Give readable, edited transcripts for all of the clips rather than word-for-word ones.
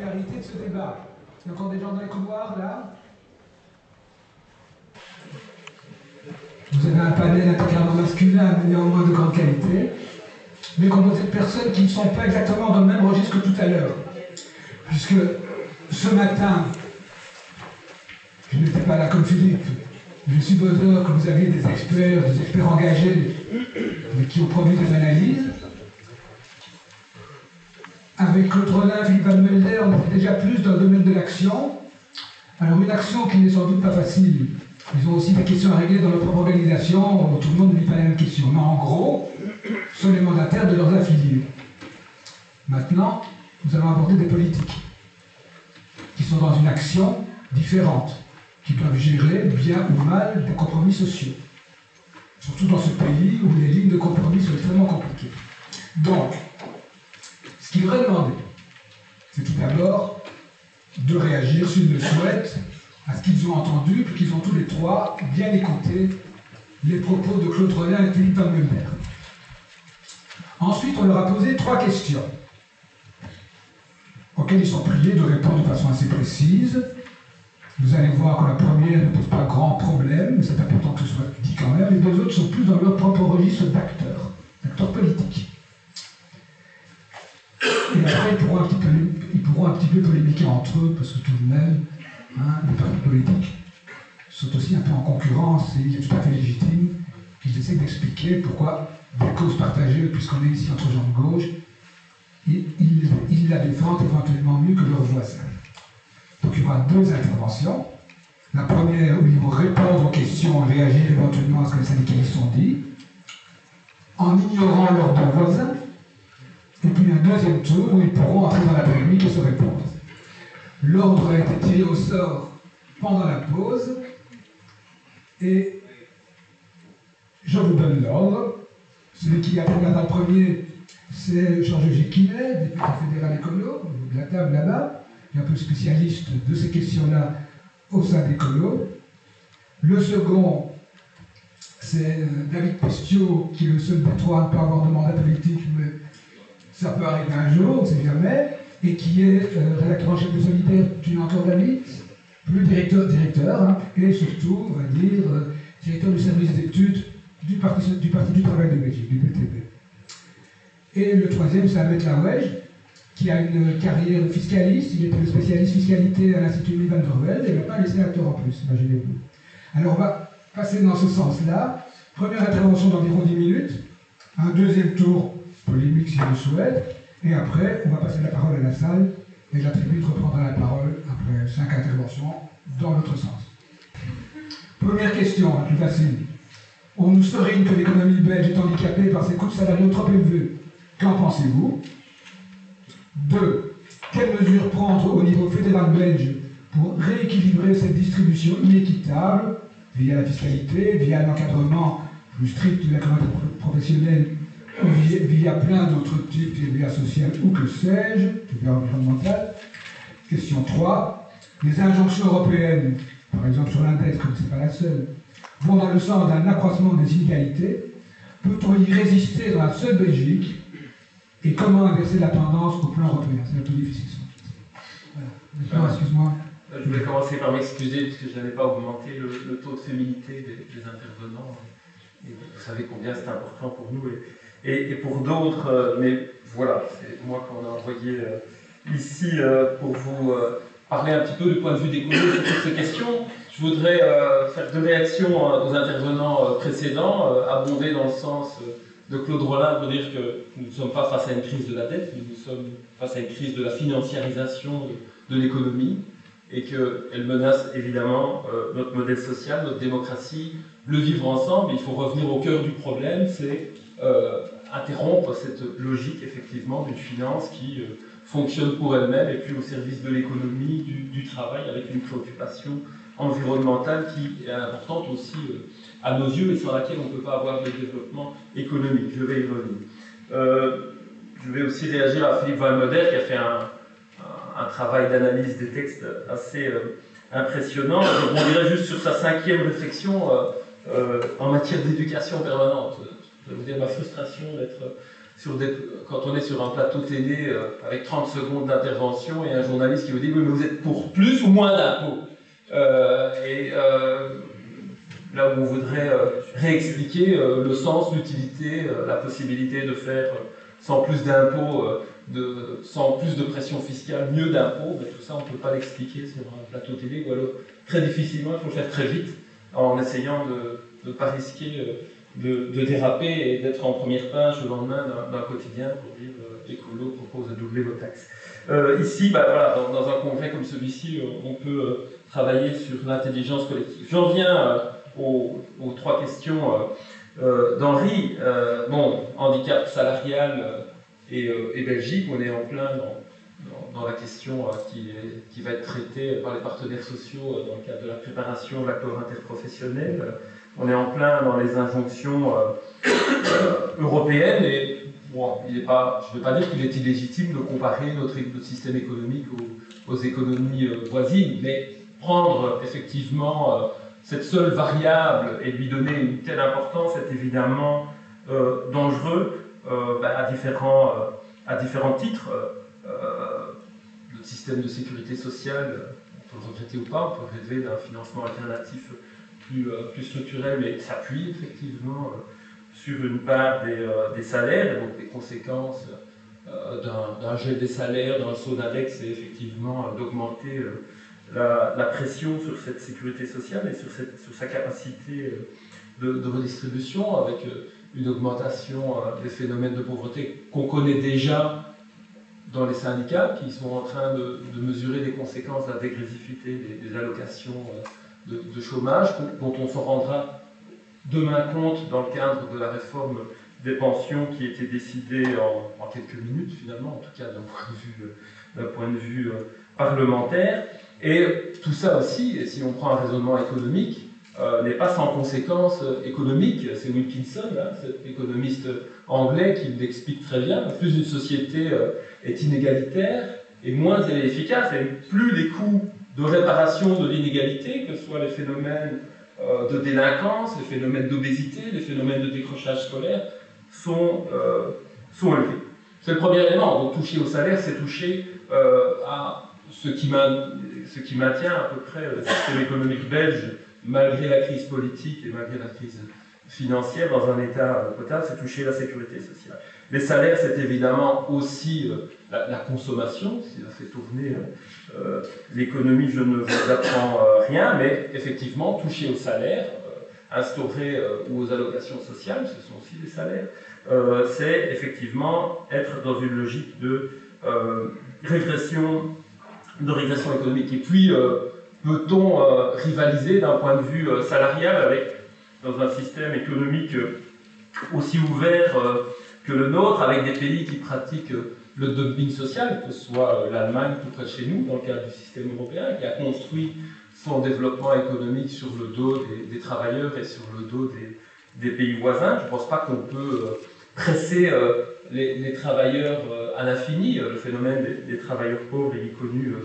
complémentarité de ce débat. Il y a encore des gens dans les couloirs, là? Vous avez un panel intégralement masculin, mais néanmoins de grande qualité, mais composé de personnes qui ne sont pas exactement dans le même registre que tout à l'heure. Puisque ce matin, je n'étais pas là comme Philippe, je suppose que vous aviez des experts engagés, mais qui ont produit des analyses. Avec Claude Rollin, Philippe Van Mulder, on était déjà plus dans le domaine de l'action. Alors une action qui n'est sans doute pas facile. Ils ont aussi des questions à régler dans leur propre organisation, où tout le monde ne vit pas les mêmes questions. Mais en gros, ce sont les mandataires de leurs affiliés. Maintenant, nous allons aborder des politiques qui sont dans une action différente, qui doivent gérer bien ou mal des compromis sociaux. Surtout dans ce pays où les lignes de compromis sont extrêmement compliquées. Donc, ce qu'il devrait demander, c'est tout d'abord de réagir, s'ils le souhaitent, à ce qu'ils ont entendu, puis qu'ils ont tous les trois bien écouté les propos de Claude Rollin et Philippe Van Mulder. Ensuite, on leur a posé 3 questions, auxquelles ils sont priés de répondre de façon assez précise. Vous allez voir que la première ne pose pas grand problème, mais c'est important que ce soit dit quand même. Les 2 autres sont plus dans leur propre registre d'acteurs politiques. Et après, ils pourront un petit peu polémiquer entre eux, parce que tout de même, les partis politiques sont aussi un peu en concurrence, et il est tout à fait légitime qu'ils essaient d'expliquer pourquoi des causes partagées, puisqu'on est ici entre gens de gauche, ils la défendent éventuellement mieux que leurs voisins. Donc il y aura 2 interventions. La première où ils vont répondre aux questions et réagir éventuellement à ce que les syndicalistes ont dit, en ignorant leurs 2 voisins. Et puis un 2e tour où ils pourront entrer dans la polémique et se répondre. L'ordre a été tiré au sort pendant la pause. Et je vous donne l'ordre. Celui qui a pris la premier, c'est Georges Géquinet, député fédéral écolo, de la table là-bas, qui est un peu spécialiste de ces questions-là au sein d'Écolo. Le second, c'est David Pestiot, qui est le seul des 3 à ne pas avoir de mandat politique, mais ça peut arriver un jour, on ne sait jamais, et qui est rédacteur en chef de Solidaire depuis encore David, plus directeur, et surtout, on va dire, directeur du service d'études du Parti du Travail de Belgique, du PTB. Et le 3e, c'est Ahmed Lawège, qui a une carrière de fiscaliste. Il était le spécialiste fiscalité à l'Institut Louis van der Velde, et maintenant il est sénateur en plus, imaginez-vous. Alors on va passer dans ce sens-là. Première intervention d'environ 10 minutes, un 2e tour polémique si vous le souhaitez, et après on va passer la parole à la salle, et la tribune reprendra la parole après 5 interventions dans l'autre sens. Première question, la plus facile. On nous souligne que l'économie belge est handicapée par ses coûts salariaux trop élevés. Qu'en pensez-vous? 2. Quelles mesures prendre au niveau fédéral belge pour rééquilibrer cette distribution inéquitable via la fiscalité, via l'encadrement plus strict de la communauté professionnelle, via plein d'autres types de TVA sociale ou que sais-je, TVA environnementale. Question 3. Les injonctions européennes, par exemple sur l'index, comme ce n'est pas la seule, vont dans le sens d'un accroissement des inégalités. Peut-on y résister dans la seule Belgique? Et comment inverser la tendance au plan européen? C'est un peu difficile. Voilà. Excuse-moi. Je voulais commencer par m'excuser parce que je n'avais pas augmenté le taux de féminité des intervenants. Et vous savez combien c'est important pour nous et pour d'autres. Mais voilà, c'est moi qu'on a envoyé ici pour vous parler un petit peu du point de vue des communes sur toutes ces questions. Je voudrais faire 2 réactions aux intervenants précédents, abonder dans le sens de Claude Rollin pour dire que nous ne sommes pas face à une crise de la dette, nous sommes face à une crise de la financiarisation de l'économie et qu'elle menace évidemment notre modèle social, notre démocratie, le vivre ensemble. Il faut revenir au cœur du problème, c'est interrompre cette logique effectivement d'une finance qui fonctionne pour elle-même et puis au service de l'économie, du travail, avec une préoccupation environnementale qui est importante aussi à nos yeux et sans laquelle on ne peut pas avoir de développement économique. Je vais y revenir. Je vais aussi réagir à Philippe Van Mulder qui a fait un travail d'analyse des textes assez impressionnant. Je rebondirai juste sur sa 5e réflexion en matière d'éducation permanente. Je vais vous dire ma frustration d'être quand on est sur un plateau télé avec 30 secondes d'intervention et un journaliste qui vous dit « Oui, mais vous êtes pour plus ou moins d'impôts ?» Là où on voudrait réexpliquer le sens, l'utilité, la possibilité de faire sans plus d'impôts, sans plus de pression fiscale, mieux d'impôts, mais tout ça on ne peut pas l'expliquer sur un plateau télé, ou alors très difficilement, il faut le faire très vite, en essayant de ne pas risquer de déraper et d'être en première page le lendemain d'un quotidien pour dire écolo propose de doubler vos taxes. Ici, voilà, dans un congrès comme celui-ci, on peut travailler sur l'intelligence collective. J'en viens aux 3 questions d'Henri. Handicap salarial et Belgique, on est en plein dans la question qui va être traitée par les partenaires sociaux dans le cadre de la préparation de l'accord interprofessionnel. On est en plein dans les injonctions européennes et bon, je ne veux pas dire qu'il est illégitime de comparer notre système économique aux économies voisines, mais prendre effectivement cette seule variable et lui donner une telle importance est évidemment dangereux à différents titres. Notre système de sécurité sociale, on peut le regretter ou pas, on peut rêver d'un financement alternatif plus structurel, mais s'appuie effectivement sur une part des salaires, et donc les conséquences d'un gel des salaires dans le saut d'index, c'est effectivement d'augmenter la pression sur cette sécurité sociale et sur sa capacité de redistribution, avec une augmentation des phénomènes de pauvreté qu'on connaît déjà dans les syndicats, qui sont en train de mesurer les conséquences de la dégressivité des allocations de chômage, dont on s'en rendra demain compte dans le cadre de la réforme des pensions qui a été décidée en quelques minutes, finalement, en tout cas d'un point de vue parlementaire. Et tout ça aussi, si on prend un raisonnement économique, n'est pas sans conséquences économiques. C'est Wilkinson, cet économiste anglais, qui l'explique très bien. Plus une société est inégalitaire et moins elle est efficace, et plus les coûts de réparation de l'inégalité, que ce soit les phénomènes de délinquance, les phénomènes d'obésité, les phénomènes de décrochage scolaire, sont élevés. C'est le premier élément. Donc toucher au salaire, c'est toucher à ce qui maintient à peu près le système économique belge, malgré la crise politique et malgré la crise financière, dans un état potable, c'est toucher la sécurité sociale. Les salaires, c'est évidemment aussi la consommation, si ça fait tourner l'économie, je ne vous apprends rien, mais effectivement, toucher au salaire, instaurer ou aux allocations sociales, ce sont aussi des salaires, c'est effectivement être dans une logique de régression économique. Et puis, peut-on rivaliser d'un point de vue salarial dans un système économique aussi ouvert que le nôtre, avec des pays qui pratiquent le dumping social, que ce soit l'Allemagne tout près de chez nous, dans le cadre du système européen, qui a construit son développement économique sur le dos des travailleurs et sur le dos des pays voisins. Je ne pense pas qu'on peut presser les travailleurs à l'infini. Le phénomène des travailleurs pauvres est connu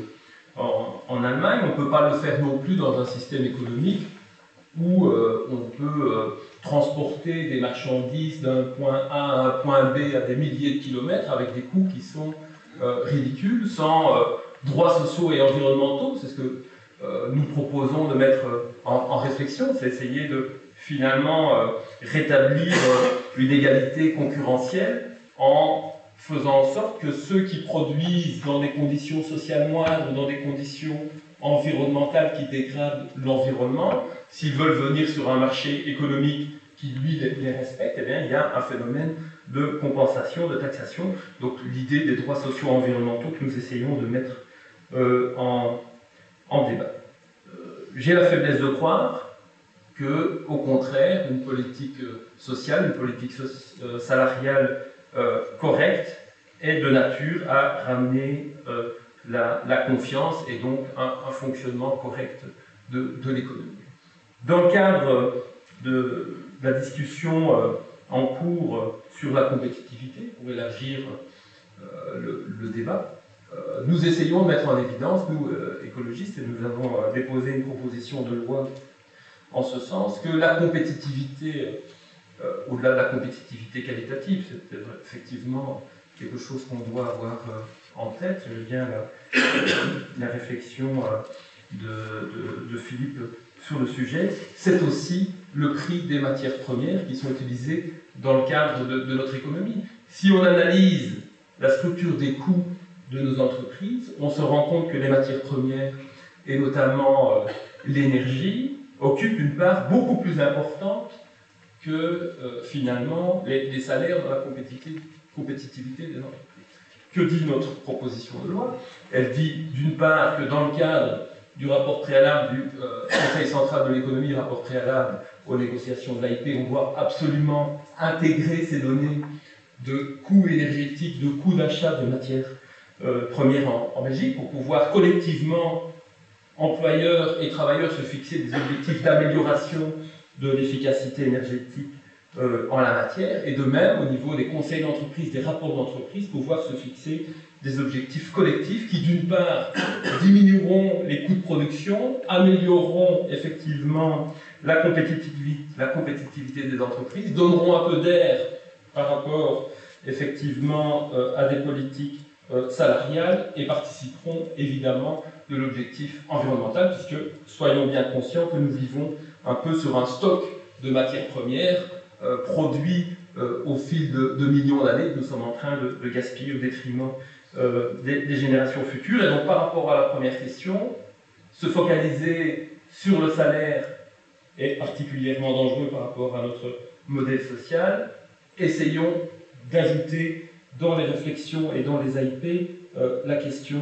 en Allemagne. On ne peut pas le faire non plus dans un système économique où on peut transporter des marchandises d'un point A à un point B à des milliers de kilomètres avec des coûts qui sont ridicules, sans droits sociaux et environnementaux. C'est ce que nous proposons de mettre en réflexion, c'est essayer de finalement rétablir une égalité concurrentielle en faisant en sorte que ceux qui produisent dans des conditions sociales moindres, dans des conditions environnementales qui dégradent l'environnement, s'ils veulent venir sur un marché économique qui, lui, les respecte, eh bien, il y a un phénomène de compensation, de taxation. Donc l'idée des droits sociaux environnementaux que nous essayons de mettre en débat. J'ai la faiblesse de croire que, au contraire, une politique sociale, une politique salariale correcte est de nature à ramener la confiance et donc un fonctionnement correct de l'économie. Dans le cadre de la discussion en cours sur la compétitivité, pour élargir le débat, nous essayons de mettre en évidence, nous écologistes, et nous avons déposé une proposition de loi en ce sens, que la compétitivité au-delà de la compétitivité qualitative. C'est effectivement quelque chose qu'on doit avoir en tête. J'aime bien la réflexion de Philippe sur le sujet. C'est aussi le prix des matières premières qui sont utilisées dans le cadre de notre économie. Si on analyse la structure des coûts de nos entreprises, on se rend compte que les matières premières, et notamment l'énergie, occupent une part beaucoup plus importante que finalement les salaires dans la compétitivité des entreprises. Que dit notre proposition de loi? Elle dit d'une part que dans le cadre du rapport préalable du Conseil central de l'économie, rapport préalable aux négociations de l'AIP, on doit absolument intégrer ces données de coûts énergétiques, de coûts d'achat de matières premières en Belgique pour pouvoir collectivement, employeurs et travailleurs, se fixer des objectifs d'amélioration de l'efficacité énergétique en la matière, et de même au niveau des conseils d'entreprise, des rapports d'entreprise, pouvoir se fixer des objectifs collectifs qui d'une part diminueront les coûts de production, amélioreront effectivement la compétitivité des entreprises, donneront un peu d'air par rapport effectivement à des politiques salariales et participeront évidemment de l'objectif environnemental, puisque soyons bien conscients que nous vivons un peu sur un stock de matières premières produits au fil de millions d'années que nous sommes en train de gaspiller au détriment des générations futures. Et donc par rapport à la première question, se focaliser sur le salaire est particulièrement dangereux par rapport à notre modèle social. Essayons d'ajouter dans les réflexions et dans les AIP la question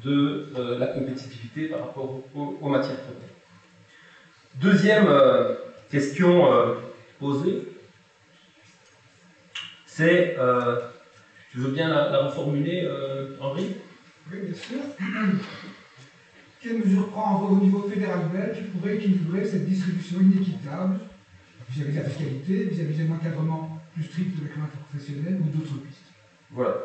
de la compétitivité par rapport aux matières premières. Deuxième question posée, c'est, tu veux bien la reformuler, Henri? Oui, bien sûr. Quelle mesure prend au niveau fédéral belge pour équilibrer cette distribution inéquitable vis-à-vis de la fiscalité, vis-à-vis d'un encadrement plus strict de la clientèle professionnelle ou d'autres pistes? Voilà.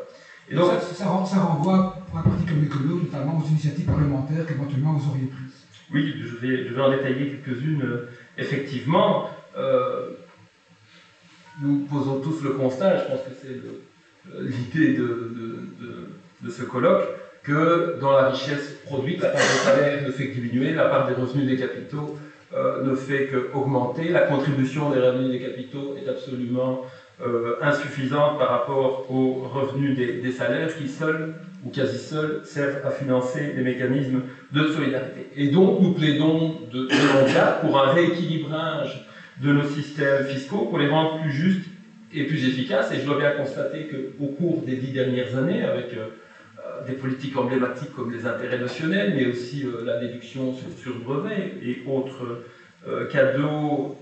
Et donc, ça renvoie, pour un parti comme l'écolo, notamment aux initiatives parlementaires qu'éventuellement vous auriez prises. Oui, je vais en détailler quelques-unes. Effectivement, nous posons tous le constat, et je pense que c'est l'idée de ce colloque, que dans la richesse produite, la part des salaires ne fait que diminuer, la part des revenus des capitaux ne fait qu'augmenter, la contribution des revenus des capitaux est absolument insuffisante par rapport aux revenus des salaires qui seuls, ou quasi seuls, servent à financer les mécanismes de solidarité. Et donc nous plaidons de longue date pour un rééquilibrage de nos systèmes fiscaux, pour les rendre plus justes et plus efficaces. Et je dois bien constater qu'au cours des 10 dernières années, avec des politiques emblématiques comme les intérêts notionnels, mais aussi la déduction sur brevet et autres cadeaux,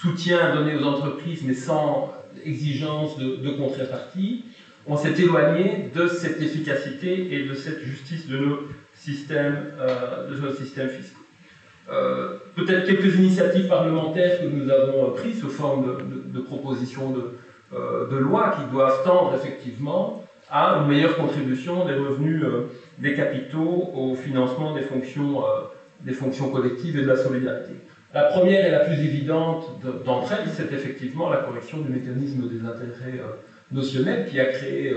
soutien donné aux entreprises, mais sans exigence de contrepartie, on s'est éloigné de cette efficacité et de cette justice de nos systèmes fiscaux. Peut-être quelques initiatives parlementaires que nous avons prises sous forme de propositions de loi qui doivent tendre effectivement à une meilleure contribution des revenus des capitaux au financement des fonctions collectives et de la solidarité. La première et la plus évidente d'entre elles, c'est effectivement la correction du mécanisme des intérêts notionnels qui a créé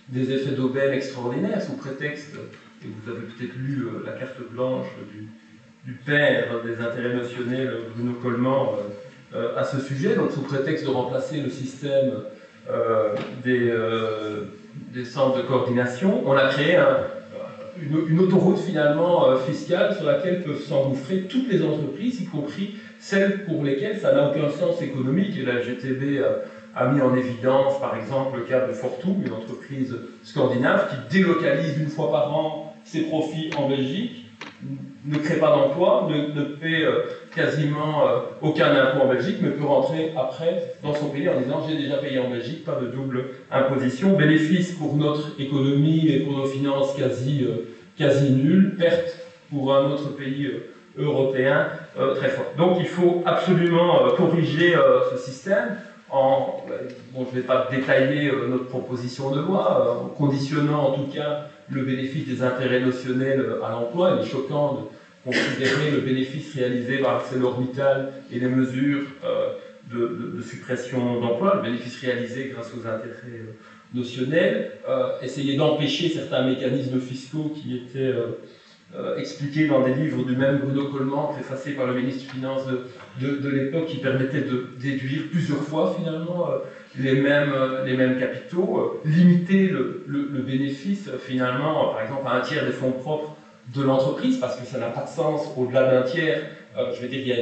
des effets d'aubaine extraordinaires sous prétexte, et vous avez peut-être lu la carte blanche du père des intérêts notionnels, Bruno Coleman, à ce sujet, donc sous prétexte de remplacer le système des centres de coordination, on a créé une autoroute finalement fiscale sur laquelle peuvent s'engouffrer toutes les entreprises, y compris celles pour lesquelles ça n'a aucun sens économique. Et la GTB a mis en évidence par exemple le cas de Fortum, une entreprise scandinave qui délocalise une fois par an ses profits en Belgique, ne crée pas d'emploi, ne paie quasiment aucun impôt en Belgique, mais peut rentrer après dans son pays en disant j'ai déjà payé en Belgique, pas de double imposition. Bénéfice pour notre économie et pour nos finances quasi nul, perte pour un autre pays européen très fort. Donc il faut absolument corriger ce système en, bon, je ne vais pas détailler notre proposition de loi, en conditionnant en tout cas le bénéfice des intérêts notionnels à l'emploi. Il est choquant de considérer le bénéfice réalisé par ArcelorMittal et les mesures de suppression d'emplois, le bénéfice réalisé grâce aux intérêts notionnels, essayer d'empêcher certains mécanismes fiscaux qui étaient expliqués dans des livres du même Bruno Coleman, préfacé par le ministre des Finances de l'époque, qui permettaient de déduire plusieurs fois finalement les mêmes capitaux, limiter le bénéfice finalement, par exemple, à un tiers des fonds propres de l'entreprise, parce que ça n'a pas de sens au-delà d'un tiers. Je veux dire, il y a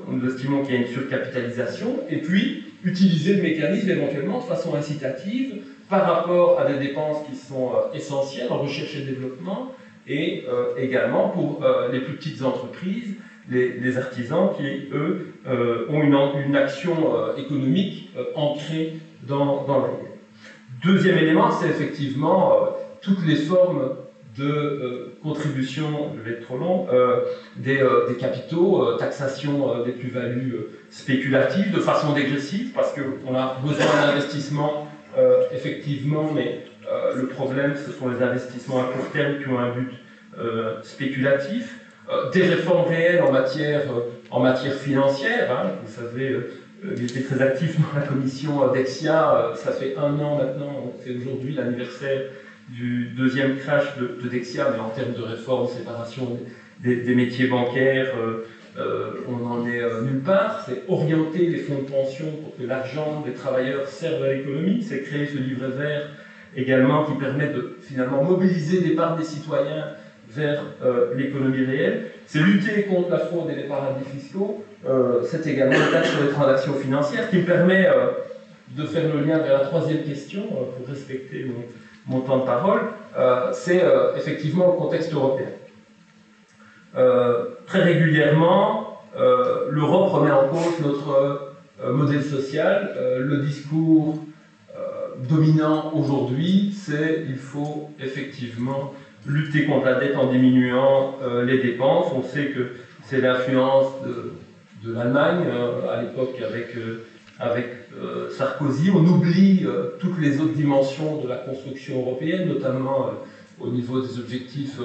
nous estimons qu'il y a une surcapitalisation, et puis utiliser le mécanisme éventuellement de façon incitative par rapport à des dépenses qui sont essentielles en recherche et développement, et également pour les plus petites entreprises, les artisans qui, eux, ont une action économique ancrée dans la réalité. Deuxième élément, c'est effectivement toutes les formes de contribution, je vais être trop long, des capitaux, taxation des plus-values spéculatives de façon dégressive, parce qu'on a besoin d'investissements, effectivement, mais le problème, ce sont les investissements à court terme qui ont un but spéculatif. Des réformes réelles en matière financière, hein. Vous savez, il était très actif dans la commission Dexia, ça fait 1 an maintenant, c'est aujourd'hui l'anniversaire du deuxième crash de Dexia, mais en termes de réforme, séparation des métiers bancaires, on n'en est nulle part. C'est orienter les fonds de pension pour que l'argent des travailleurs serve à l'économie, c'est créer ce livret vert également qui permet de finalement mobiliser l'épargne des citoyens vers l'économie réelle. C'est lutter contre la fraude et les paradis fiscaux. C'est également le taxe sur les transactions financières qui me permet de faire le lien vers la troisième question, pour respecter mon temps de parole. C'est effectivement le contexte européen. Très régulièrement, l'Europe remet en cause notre modèle social. Le discours dominant aujourd'hui, c'est il faut effectivement lutter contre la dette en diminuant les dépenses. On sait que c'est l'influence de l'Allemagne, à l'époque avec Sarkozy. On oublie toutes les autres dimensions de la construction européenne, notamment au niveau des objectifs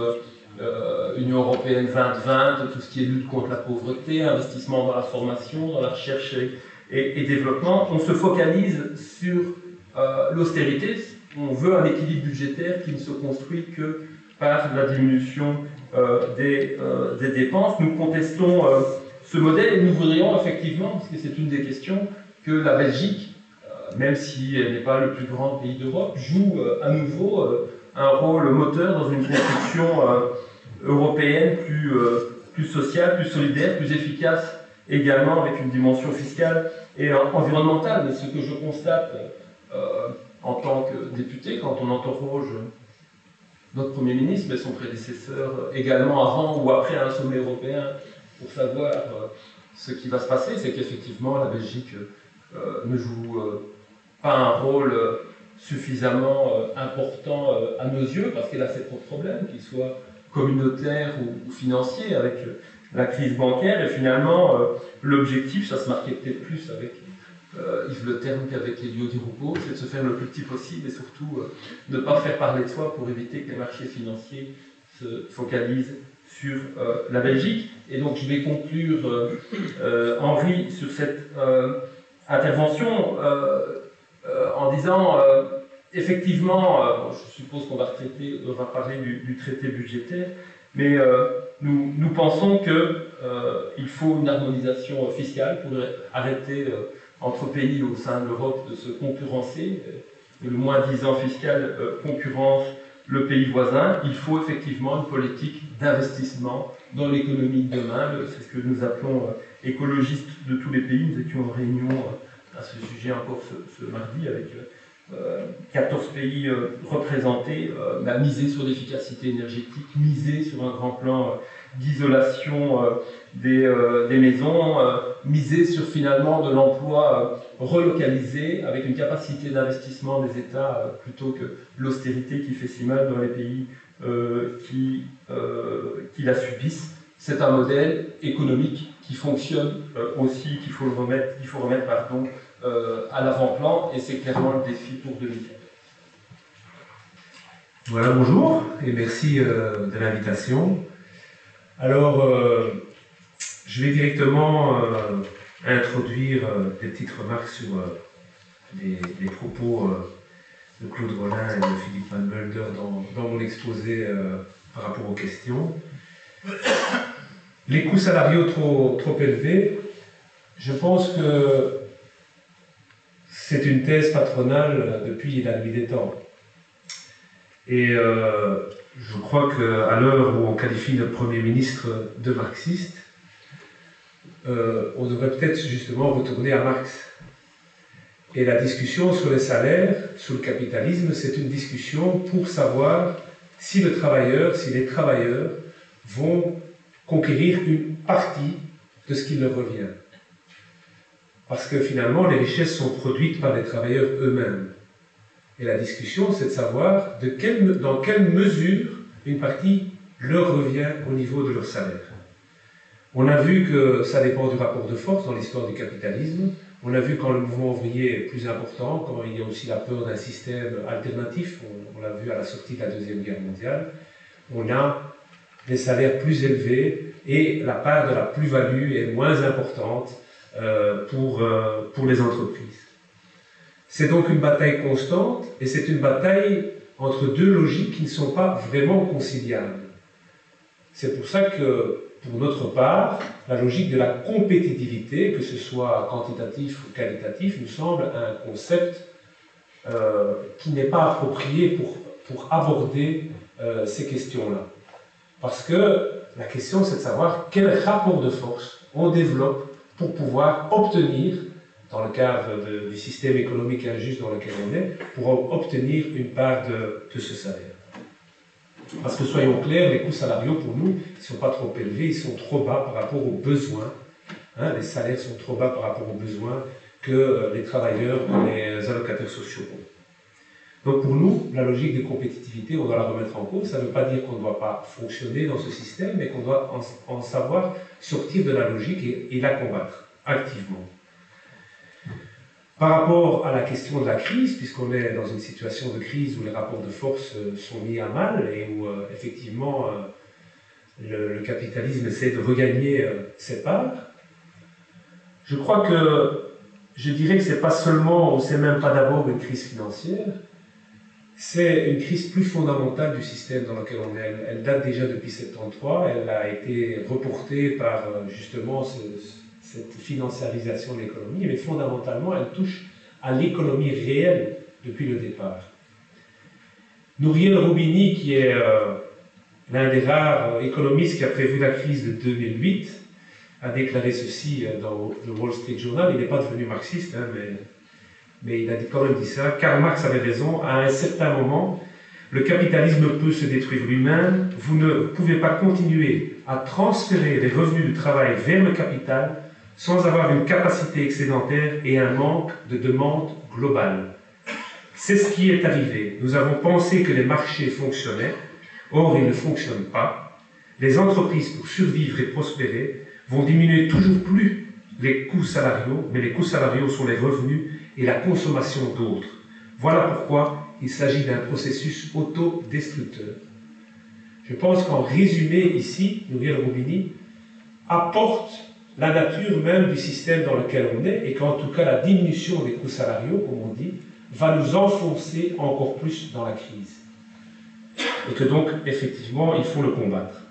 Union européenne 2020, tout ce qui est lutte contre la pauvreté, investissement dans la formation, dans la recherche et développement. On se focalise sur l'austérité. On veut un équilibre budgétaire qui ne se construit que par la diminution des dépenses. Nous contestons ce modèle et nous voudrions effectivement, parce que c'est une des questions, que la Belgique, même si elle n'est pas le plus grand pays d'Europe, joue à nouveau un rôle moteur dans une construction européenne plus sociale, plus solidaire, plus efficace également, avec une dimension fiscale et environnementale. Mais ce que je constate en tant que député, quand on interroge notre Premier ministre, mais son prédécesseur également avant ou après un sommet européen, pour savoir ce qui va se passer, c'est qu'effectivement la Belgique ne joue pas un rôle suffisamment important à nos yeux, parce qu'elle a ses propres problèmes, qu'ils soient communautaires ou financiers, avec la crise bancaire. Et finalement, l'objectif, ça se marquait peut-être plus avec Yves Le Terme qu'avec Elio Di Rupo, c'est de se faire le plus petit possible et surtout ne pas faire parler de soi pour éviter que les marchés financiers se focalisent sur la Belgique. Et donc je vais conclure, Henri, sur cette intervention en disant effectivement, je suppose qu'on va parler du traité budgétaire, mais nous pensons qu'il faut une harmonisation fiscale pour arrêter entre pays au sein de l'Europe de se concurrencer. Le moins-disant fiscal concurrence le pays voisin. Il faut effectivement une politique d'investissement dans l'économie de demain. C'est ce que nous appelons écologistes de tous les pays. Nous étions en réunion à ce sujet encore ce mardi avec 14 pays représentés, miser sur l'efficacité énergétique, miser sur un grand plan d'isolation des maisons, miser sur finalement de l'emploi relocalisé avec une capacité d'investissement des États plutôt que l'austérité qui fait si mal dans les pays qui la subissent. C'est un modèle économique qui fonctionne aussi, qu'il faut remettre à l'avant-plan, et c'est clairement le défi pour 2020. Voilà, bonjour et merci de l'invitation. Alors, je vais directement introduire des petites remarques sur les propos de Claude Rollin et de Philippe Van Mulder dans mon exposé par rapport aux questions. Les coûts salariaux trop élevés, je pense que c'est une thèse patronale depuis la nuit des temps. Et je crois qu'à l'heure où on qualifie notre Premier ministre de marxiste, on devrait peut-être justement retourner à Marx. Et la discussion sur les salaires, sur le capitalisme, c'est une discussion pour savoir si les travailleurs vont conquérir une partie de ce qui leur revient. Parce que finalement, les richesses sont produites par les travailleurs eux-mêmes. Et la discussion, c'est de savoir dans quelle mesure une partie leur revient au niveau de leur salaire. On a vu que ça dépend du rapport de force dans l'histoire du capitalisme. On a vu quand le mouvement ouvrier est plus important, quand il y a aussi la peur d'un système alternatif, on l'a vu à la sortie de la Deuxième Guerre mondiale, on a des salaires plus élevés et la part de la plus-value est moins importante pour les entreprises. C'est donc une bataille constante et c'est une bataille entre deux logiques qui ne sont pas vraiment conciliables. C'est pour ça que, pour notre part, la logique de la compétitivité, que ce soit quantitatif ou qualitatif, nous semble un concept qui n'est pas approprié pour aborder ces questions-là. Parce que la question, c'est de savoir quel rapport de force on développe pour pouvoir obtenir, dans le cadre du système économique injuste dans lequel on est, pour obtenir une part de ce salaire. Parce que soyons clairs, les coûts salariaux pour nous, ils ne sont pas trop élevés, ils sont trop bas par rapport aux besoins. Les salaires sont trop bas par rapport aux besoins que les travailleurs, que les allocataires sociaux ont. Donc pour nous, la logique de compétitivité, on doit la remettre en cause. Ça ne veut pas dire qu'on ne doit pas fonctionner dans ce système, mais qu'on doit en savoir sortir de la logique et la combattre activement. Par rapport à la question de la crise, puisqu'on est dans une situation de crise où les rapports de force sont mis à mal et où effectivement le capitalisme essaie de regagner ses parts, je crois que je dirais que c'est pas seulement, ou c'est même pas d'abord une crise financière, c'est une crise plus fondamentale du système dans lequel on est. Elle date déjà depuis 1973, elle a été reportée par justement cette financiarisation de l'économie, mais fondamentalement, elle touche à l'économie réelle depuis le départ. Nouriel Roubini, qui est l'un des rares économistes qui a prévu la crise de 2008, a déclaré ceci dans le Wall Street Journal. Il n'est pas devenu marxiste, hein, mais il a quand même dit ça. Karl Marx avait raison, à un certain moment, le capitalisme peut se détruire lui-même. Vous ne pouvez pas continuer à transférer les revenus du travail vers le capital sans avoir une capacité excédentaire et un manque de demande globale. C'est ce qui est arrivé. Nous avons pensé que les marchés fonctionnaient, or ils ne fonctionnent pas. Les entreprises, pour survivre et prospérer, vont diminuer toujours plus les coûts salariaux, mais les coûts salariaux sont les revenus et la consommation d'autres. Voilà pourquoi il s'agit d'un processus autodestructeur. Je pense qu'en résumé ici, Nouriel Roubini apporte la nature même du système dans lequel on est et qu'en tout cas la diminution des coûts salariaux, comme on dit, va nous enfoncer encore plus dans la crise. Et que donc, effectivement, il faut le combattre.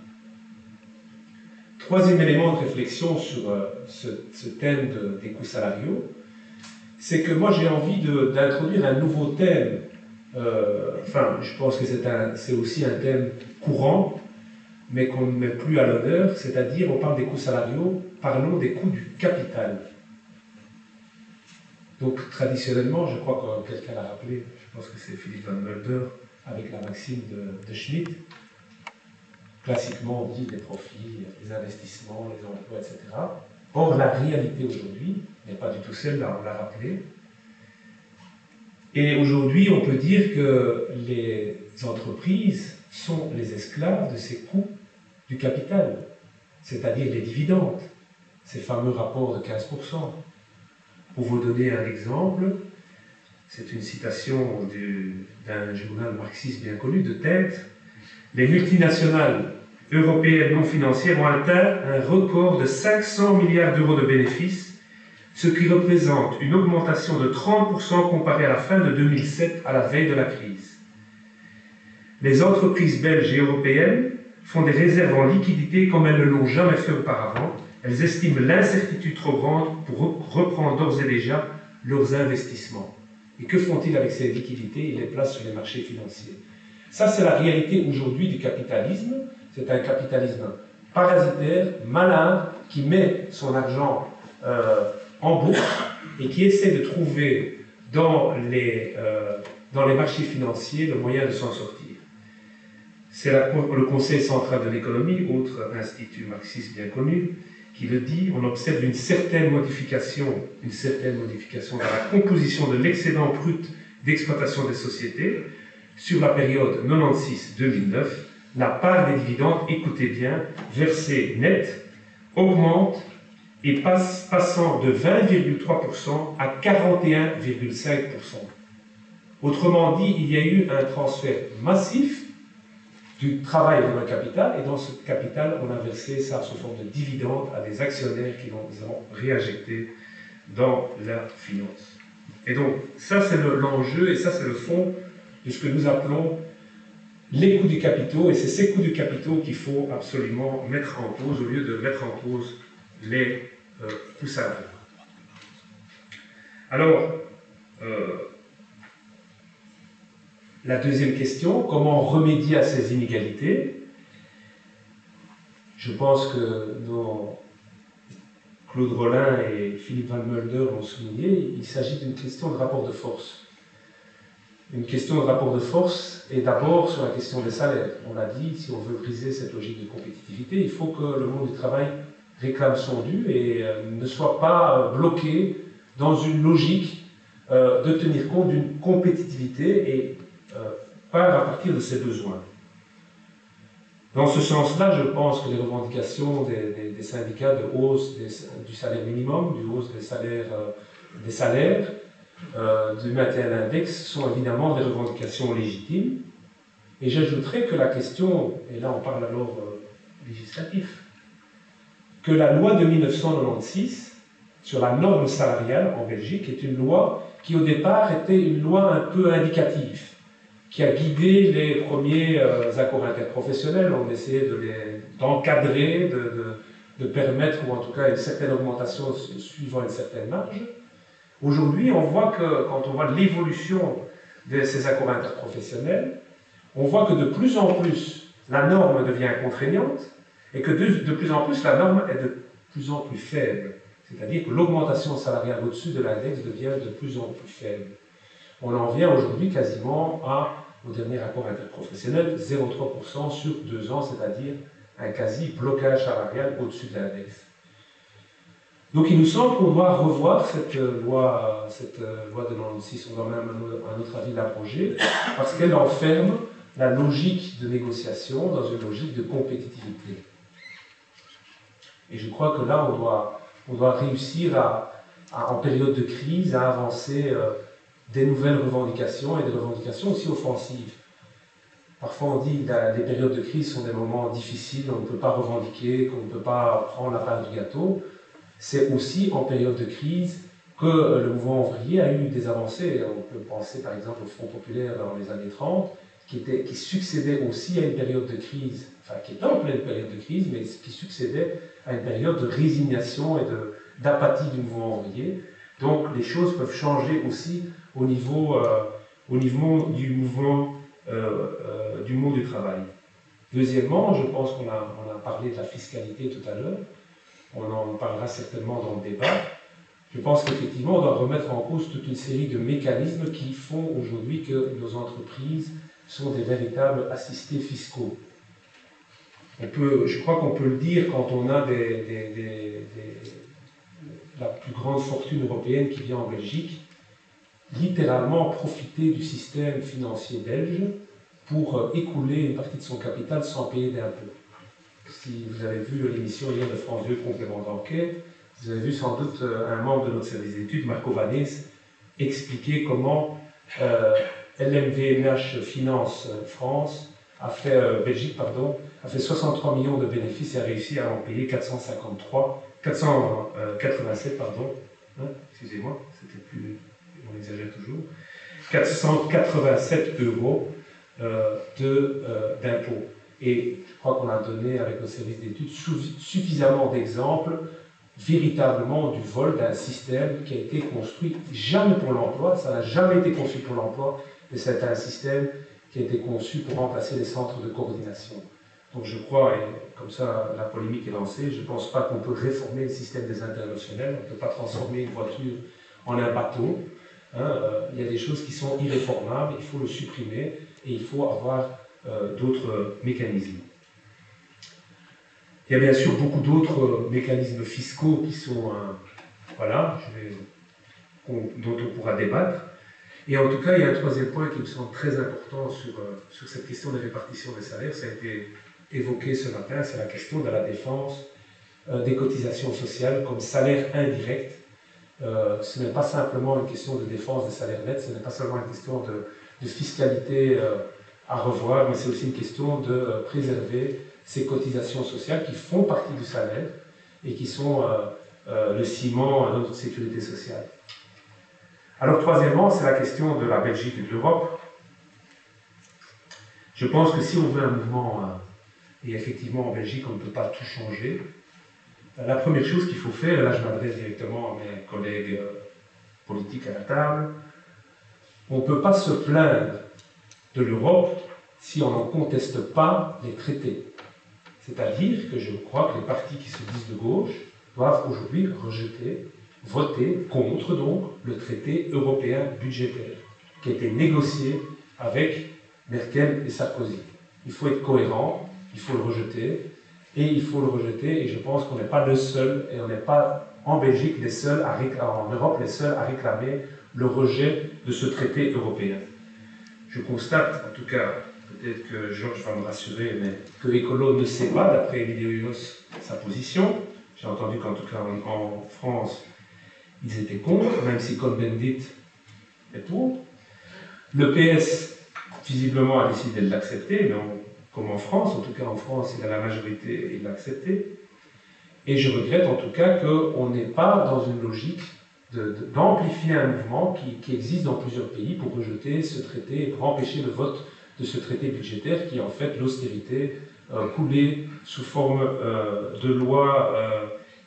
Troisième élément de réflexion sur ce thème des coûts salariaux, c'est que moi j'ai envie d'introduire un nouveau thème. Je pense que c'est aussi un thème courant, mais qu'on ne met plus à l'honneur, c'est-à-dire on parle des coûts salariaux, parlons des coûts du capital. Donc traditionnellement, je crois que quelqu'un l'a rappelé, je pense que c'est Philippe Van Mulder, avec la maxime de Schmitt, classiquement on dit les profits, les investissements, les emplois, etc. Or la réalité aujourd'hui n'est pas du tout celle-là, on l'a rappelé. Et aujourd'hui, on peut dire que les entreprises sont les esclaves de ces coûts du capital, c'est-à-dire les dividendes, ces fameux rapports de 15%. Pour vous donner un exemple, c'est une citation d'un journal marxiste bien connu, de tête. Les multinationales européennes non financières ont atteint un record de 500 milliards d'euros de bénéfices ce qui représente une augmentation de 30% comparée à la fin de 2007, à la veille de la crise. Les entreprises belges et européennes font des réserves en liquidité comme elles ne l'ont jamais fait auparavant. Elles estiment l'incertitude trop grande pour reprendre d'ores et déjà leurs investissements. Et que font-ils avec ces liquidités? Ils les placent sur les marchés financiers. Ça, c'est la réalité aujourd'hui du capitalisme. C'est un capitalisme parasitaire, malin, qui met son argent en bourse et qui essaie de trouver dans les marchés financiers le moyen de s'en sortir. C'est le Conseil central de l'économie, autre institut marxiste bien connu, qui le dit. On observe une certaine modification dans la composition de l'excédent brut d'exploitation des sociétés sur la période 96-2009. La part des dividendes, écoutez bien, versés net, augmente et passant de 20,3% à 41,5%. Autrement dit, il y a eu un transfert massif du travail vers le capital, et dans ce capital, on a versé ça sous forme de dividendes à des actionnaires qui ont réinjecté dans la finance. Et donc, ça c'est l'enjeu, et ça c'est le fond de ce que nous appelons les coûts du capitaux, et c'est ces coûts du capitaux qu'il faut absolument mettre en cause, au lieu de mettre en cause les coûts salariaux. Alors, la deuxième question, comment remédier à ces inégalités? Je pense que Claude Rollin et Philippe Van Mulder l'ont souligné, il s'agit d'une question de rapport de force. Une question de rapport de force est d'abord sur la question des salaires. On l'a dit, si on veut briser cette logique de compétitivité, il faut que le monde du travail réclame son dû et ne soit pas bloqué dans une logique de tenir compte d'une compétitivité et part à partir de ses besoins. Dans ce sens-là, je pense que les revendications des syndicats de hausse du salaire minimum, de hausse des salaires, du maintien à l'index sont évidemment des revendications légitimes. Et j'ajouterais que la question, et là on parle alors législatif, que la loi de 1996 sur la norme salariale en Belgique est une loi qui au départ était une loi un peu indicative, qui a guidé les premiers accords interprofessionnels. On essayait d'encadrer, de permettre, ou en tout cas une certaine augmentation suivant une certaine marge. Aujourd'hui, on voit que, quand on voit l'évolution de ces accords interprofessionnels, on voit que de plus en plus, la norme devient contraignante, et que de plus en plus, la norme est de plus en plus faible. C'est-à-dire que l'augmentation salariale au-dessus de l'index devient de plus en plus faible. On en vient aujourd'hui quasiment au dernier accord interprofessionnel, 0,3% sur 2 ans, c'est-à-dire un quasi-blocage salarial au-dessus de l'index. Donc il nous semble qu'on doit revoir cette loi de 96, on doit même à notre avis l'abroger, parce qu'elle enferme la logique de négociation dans une logique de compétitivité. Et je crois que là, on doit réussir en période de crise, à avancer des nouvelles revendications, et des revendications aussi offensives. Parfois on dit que les périodes de crise sont des moments difficiles, on ne peut pas revendiquer, qu'on ne peut pas prendre la part du gâteau. C'est aussi en période de crise que le mouvement ouvrier a eu des avancées. On peut penser par exemple au Front populaire dans les années 30, qui succédait aussi à une période de crise, enfin qui était en pleine période de crise, mais qui succédait à une période de résignation et d'apathie du mouvement ouvrier. Donc les choses peuvent changer aussi au niveau du mouvement du monde du travail. Deuxièmement, je pense qu'on a parlé de la fiscalité tout à l'heure, on en parlera certainement dans le débat. Je pense qu'effectivement, on doit remettre en cause toute une série de mécanismes qui font aujourd'hui que nos entreprises sont des véritables assistés fiscaux. Je crois qu'on peut le dire quand on a la plus grande fortune européenne qui vient en Belgique, littéralement profiter du système financier belge pour écouler une partie de son capital sans payer d'impôts. Si vous avez vu l'émission hier de France 2, Complément d'enquête, vous avez vu sans doute un membre de notre service d'études, Marco Vanès, expliquer comment LMVMH Finance France Belgique a fait 63 millions de bénéfices et a réussi à en payer 487 hein, excusez-moi, c'était plus, on exagère toujours, 487 € d'impôts. Et je crois qu'on a donné avec nos services d'études suffisamment d'exemples véritablement du vol d'un système qui a été construit jamais pour l'emploi, ça n'a jamais été conçu pour l'emploi, mais c'est un système qui a été conçu pour remplacer les centres de coordination. Donc je crois, et comme ça la polémique est lancée, je ne pense pas qu'on peut réformer le système des internationaux, on ne peut pas transformer une voiture en un bateau. Hein, il y a des choses qui sont irréformables, il faut le supprimer et il faut avoir d'autres mécanismes. Il y a bien sûr beaucoup d'autres mécanismes fiscaux qui sont, voilà, dont on pourra débattre. Et en tout cas, il y a un troisième point qui me semble très important sur cette question de répartition des salaires, ça a été évoqué ce matin, c'est la question de la défense des cotisations sociales comme salaire indirect. Ce n'est pas simplement une question de défense des salaires nets, ce n'est pas seulement une question de fiscalité à revoir, mais c'est aussi une question de préserver ces cotisations sociales qui font partie du salaire et qui sont le ciment de notre sécurité sociale. Alors troisièmement, c'est la question de la Belgique et de l'Europe. Je pense que si on veut un mouvement, et effectivement en Belgique on ne peut pas tout changer, la première chose qu'il faut faire, et là je m'adresse directement à mes collègues politiques à la table, on ne peut pas se plaindre de l'Europe si on n'en conteste pas les traités. C'est-à-dire que je crois que les partis qui se disent de gauche doivent aujourd'hui voter contre donc le traité européen budgétaire qui a été négocié avec Merkel et Sarkozy. Il faut être cohérent, il faut le rejeter, et je pense qu'on n'est pas le seul, et on n'est pas en Belgique les seuls, en Europe les seuls à réclamer le rejet de ce traité européen. Je constate, en tout cas, peut-être que Georges va me rassurer, mais que l'écolo ne sait pas, d'après Emilios, sa position. J'ai entendu qu'en tout cas en France, ils étaient contre, même si Cohn-Bendit est pour. Le PS, visiblement, a décidé de l'accepter, mais comme en France, en tout cas en France, il a la majorité et il l'a accepté. Et je regrette en tout cas qu'on n'est pas dans une logique d'amplifier un mouvement qui existe dans plusieurs pays pour rejeter ce traité et pour empêcher le vote de ce traité budgétaire qui est en fait l'austérité coulée sous forme de loi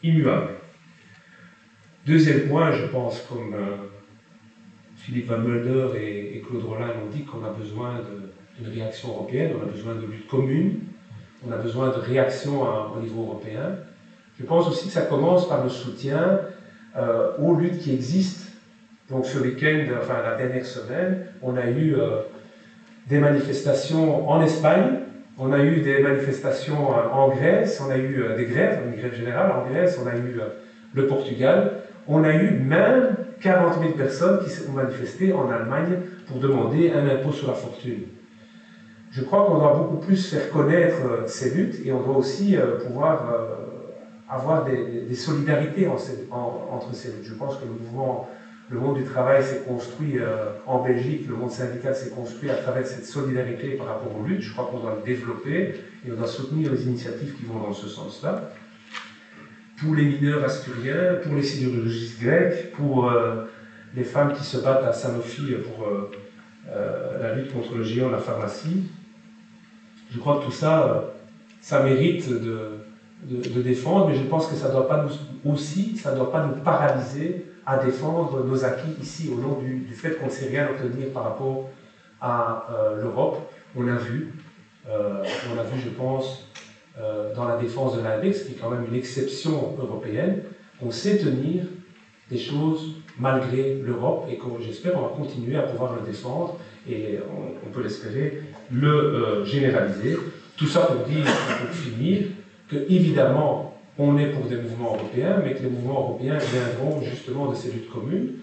immuable. Deuxième point, je pense, comme Philippe Van Mulder et Claude Rollin l'ont dit, qu'on a besoin d'une réaction européenne, on a besoin de lutte commune, on a besoin de réaction au niveau européen. Je pense aussi que ça commence par le soutien aux luttes qui existent. Donc ce week-end, enfin la dernière semaine, on a eu des manifestations en Espagne, on a eu des manifestations en Grèce, on a eu des grèves, une grève générale en Grèce, on a eu le Portugal, on a eu même 40 000 personnes qui ont manifesté en Allemagne pour demander un impôt sur la fortune. Je crois qu'on doit beaucoup plus faire connaître ces luttes et on doit aussi pouvoir avoir des solidarités entre ces luttes. Je pense que le monde du travail s'est construit en Belgique, le monde syndical s'est construit à travers cette solidarité par rapport aux luttes. Je crois qu'on doit le développer et on doit soutenir les initiatives qui vont dans ce sens-là. Pour les mineurs asturiens, pour les sidérurgistes grecs, pour les femmes qui se battent à Sanofi pour la lutte contre le géant de la pharmacie. Je crois que tout ça, ça mérite de défendre, mais je pense que ça ne doit pas nous paralyser à défendre nos acquis ici au nom du fait qu'on ne sait rien obtenir par rapport à l'Europe. On a vu, je pense, dans la défense de l'index, qui est quand même une exception européenne, qu'on sait tenir des choses malgré l'Europe et que j'espère on va continuer à pouvoir le défendre et on peut l'espérer le généraliser. Tout ça pour dire, pour finir, que évidemment on est pour des mouvements européens, mais que les mouvements européens viendront justement de ces luttes communes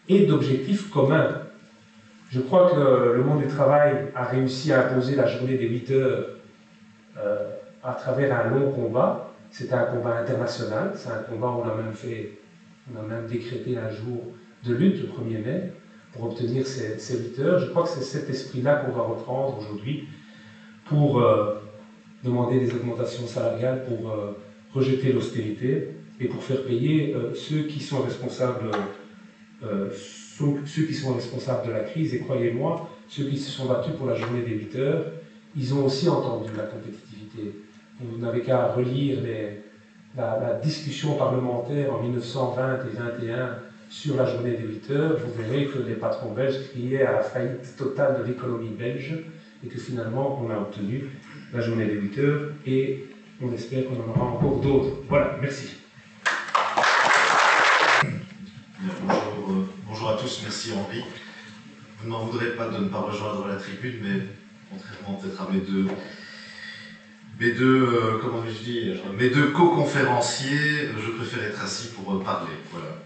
et d'objectifs communs. Je crois que le monde du travail a réussi à imposer la journée des 8 heures à travers un long combat. C'était un combat international, c'est un combat où on a même décrété un jour de lutte, le 1er mai, pour obtenir ces 8 heures. Je crois que c'est cet esprit-là qu'on va reprendre aujourd'hui pour demander des augmentations salariales, pour rejeter l'austérité et pour faire payer ceux qui sont responsables de la crise. Et croyez-moi, ceux qui se sont battus pour la journée des 8 heures, ils ont aussi entendu la compétitivité. Vous n'avez qu'à relire la discussion parlementaire en 1920 et 21 sur la journée des 8 heures. Vous verrez que les patrons belges criaient à la faillite totale de l'économie belge et que finalement on a obtenu la journée des 8 heures et on espère qu'on en aura encore d'autres. Voilà, merci. Bonjour à tous, merci Henri. Vous n'en voudrez pas de ne pas rejoindre la tribune, mais contrairement peut-être à mes deux co-conférenciers, je préfère être assis pour parler. Voilà.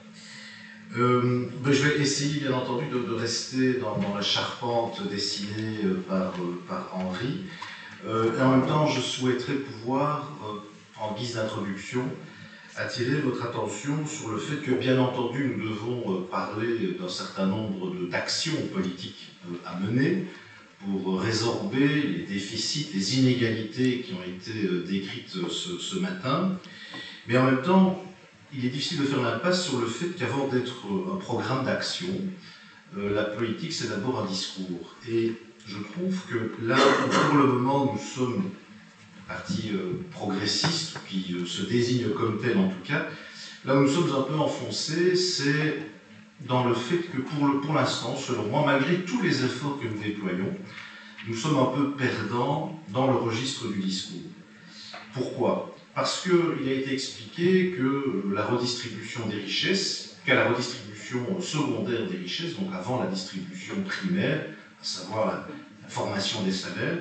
Je vais essayer bien entendu de rester dans la charpente dessinée par Henri. Et en même temps, je souhaiterais pouvoir, en guise d'introduction, attirer votre attention sur le fait que, bien entendu, nous devons parler d'un certain nombre d'actions politiques à mener pour résorber les déficits, les inégalités qui ont été décrites ce matin. Mais en même temps, il est difficile de faire l'impasse sur le fait qu'avant d'être un programme d'action, la politique, c'est d'abord un discours. Et je trouve que là, pour le moment, nous sommes parti progressiste, qui se désigne comme tel en tout cas, là où nous sommes un peu enfoncés, c'est dans le fait que pour l'instant, selon moi, malgré tous les efforts que nous déployons, nous sommes un peu perdants dans le registre du discours. Pourquoi ? Parce qu'il a été expliqué que la redistribution des richesses, qu'à la redistribution secondaire des richesses, donc avant la distribution primaire, à savoir la formation des salaires,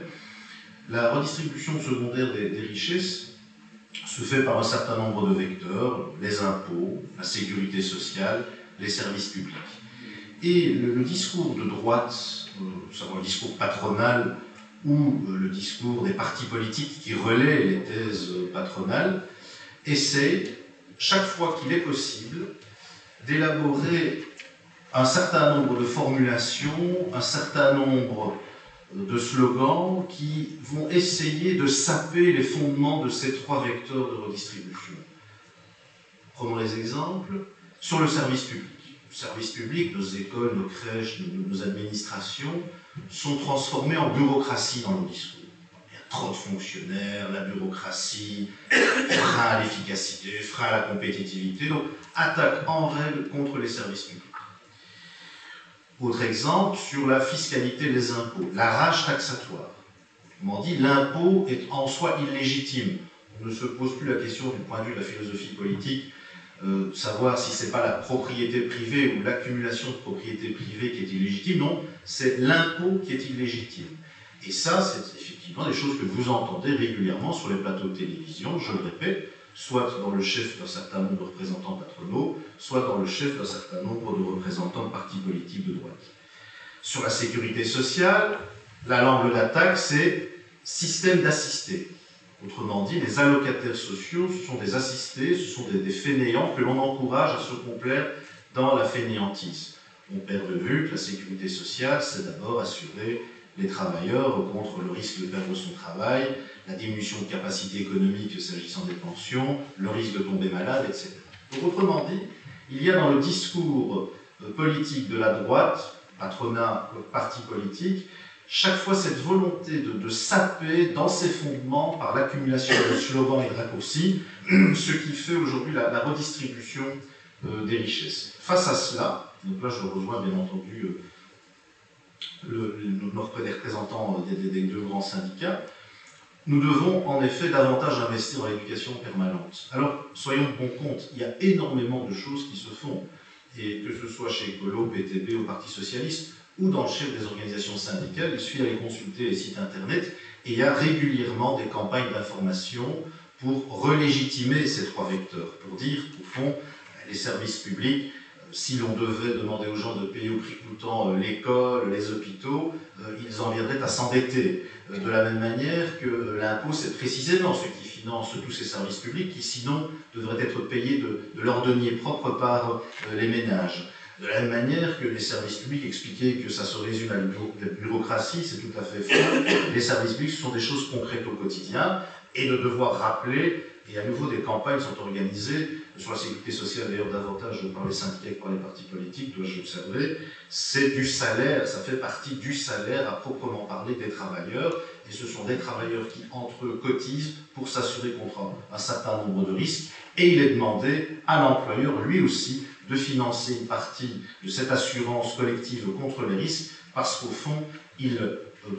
la redistribution secondaire des richesses se fait par un certain nombre de vecteurs, les impôts, la sécurité sociale, les services publics. Et le discours de droite, savoir le discours patronal ou le discours des partis politiques qui relaient les thèses patronales, essaie, chaque fois qu'il est possible, d'élaborer un certain nombre de formulations, un certain nombre de slogans qui vont essayer de saper les fondements de ces trois vecteurs de redistribution. Prenons les exemples. Sur le service public. Le service public, nos écoles, nos crèches, nos administrations sont transformées en bureaucratie dans le discours. Il y a trop de fonctionnaires, la bureaucratie, frein à l'efficacité, frein à la compétitivité, donc attaque en règle contre les services publics. Autre exemple, sur la fiscalité des impôts, la rage taxatoire. Autrement dit, l'impôt est en soi illégitime. On ne se pose plus la question du point de vue de la philosophie politique, savoir si ce n'est pas la propriété privée ou l'accumulation de propriété privée qui est illégitime. Non, c'est l'impôt qui est illégitime. Et ça, c'est effectivement des choses que vous entendez régulièrement sur les plateaux de télévision, je le répète, soit dans le chef d'un certain nombre de représentants patronaux, soit dans le chef d'un certain nombre de représentants de partis politiques de droite. Sur la sécurité sociale, l'angle d'attaque, c'est système d'assistés. Autrement dit, les allocataires sociaux, ce sont des assistés, ce sont des fainéants que l'on encourage à se complaire dans la fainéantise. On perd de vue que la sécurité sociale, c'est d'abord assurer les travailleurs contre le risque de perdre son travail, la diminution de capacité économique s'agissant des pensions, le risque de tomber malade, etc. Donc, autrement dit, il y a dans le discours politique de la droite, patronat, parti politique, chaque fois cette volonté de saper dans ses fondements par l'accumulation de slogans et de raccourcis, ce qui fait aujourd'hui la redistribution des richesses. Face à cela, donc là je rejoins bien entendu les représentants des deux grands syndicats, nous devons en effet davantage investir dans l'éducation permanente. Alors, soyons de bon compte, il y a énormément de choses qui se font, et que ce soit chez Ecolo, PTB, au Parti Socialiste, ou dans le chef des organisations syndicales, il suffit d'aller consulter les sites internet, et il y a régulièrement des campagnes d'information pour relégitimer ces trois vecteurs, pour dire, au fond, les services publics, si l'on devait demander aux gens de payer au prix coûtant l'école, les hôpitaux, ils en viendraient à s'endetter. De la même manière que l'impôt, c'est précisément ce qui finance tous ces services publics qui, sinon, devraient être payés de leurs deniers propres par les ménages. De la même manière que les services publics expliquaient que ça se résume à la bureaucratie, c'est tout à fait faux. Les services publics, ce sont des choses concrètes au quotidien, et de devoir rappeler, et à nouveau des campagnes sont organisées, sur la sécurité sociale d'ailleurs davantage par les syndicats que par les partis politiques, dois-je observer, c'est du salaire, ça fait partie du salaire à proprement parler des travailleurs, et ce sont des travailleurs qui, entre eux, cotisent pour s'assurer contre un certain nombre de risques, et il est demandé à l'employeur, lui aussi, de financer une partie de cette assurance collective contre les risques, parce qu'au fond, il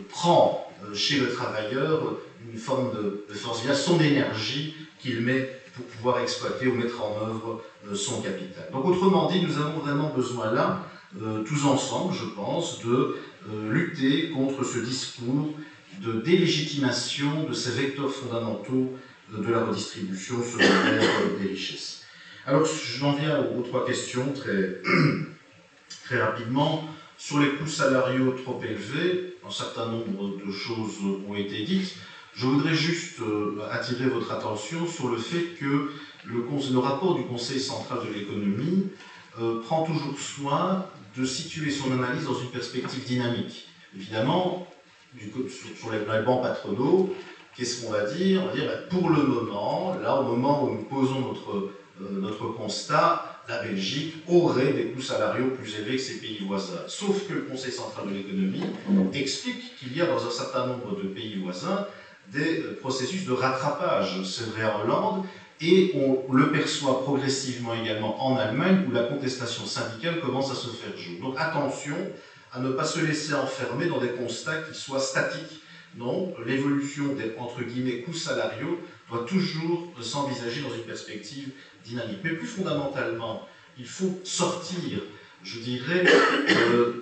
prend chez le travailleur une forme de force via son énergie qu'il met pour pouvoir exploiter ou mettre en œuvre son capital. Donc autrement dit, nous avons vraiment besoin là, tous ensemble, je pense, de lutter contre ce discours de délégitimation de ces vecteurs fondamentaux de la redistribution secondaire des richesses. Alors j'en viens aux trois questions très rapidement. Sur les coûts salariaux trop élevés, un certain nombre de choses ont été dites. Je voudrais juste attirer votre attention sur le fait que le rapport du Conseil central de l'économie prend toujours soin de situer son analyse dans une perspective dynamique. Évidemment, sur les bancs patronaux, qu'est-ce qu'on va dire? On va dire, pour le moment, là, au moment où nous posons notre constat, la Belgique aurait des coûts salariaux plus élevés que ses pays voisins. Sauf que le Conseil central de l'économie explique qu'il y a dans un certain nombre de pays voisins des processus de rattrapage. C'est vrai en Hollande, et on le perçoit progressivement également en Allemagne, où la contestation syndicale commence à se faire jour. Donc attention à ne pas se laisser enfermer dans des constats qui soient statiques. Non, l'évolution des, entre guillemets, coûts salariaux doit toujours s'envisager dans une perspective dynamique. Mais plus fondamentalement, il faut sortir, je dirais,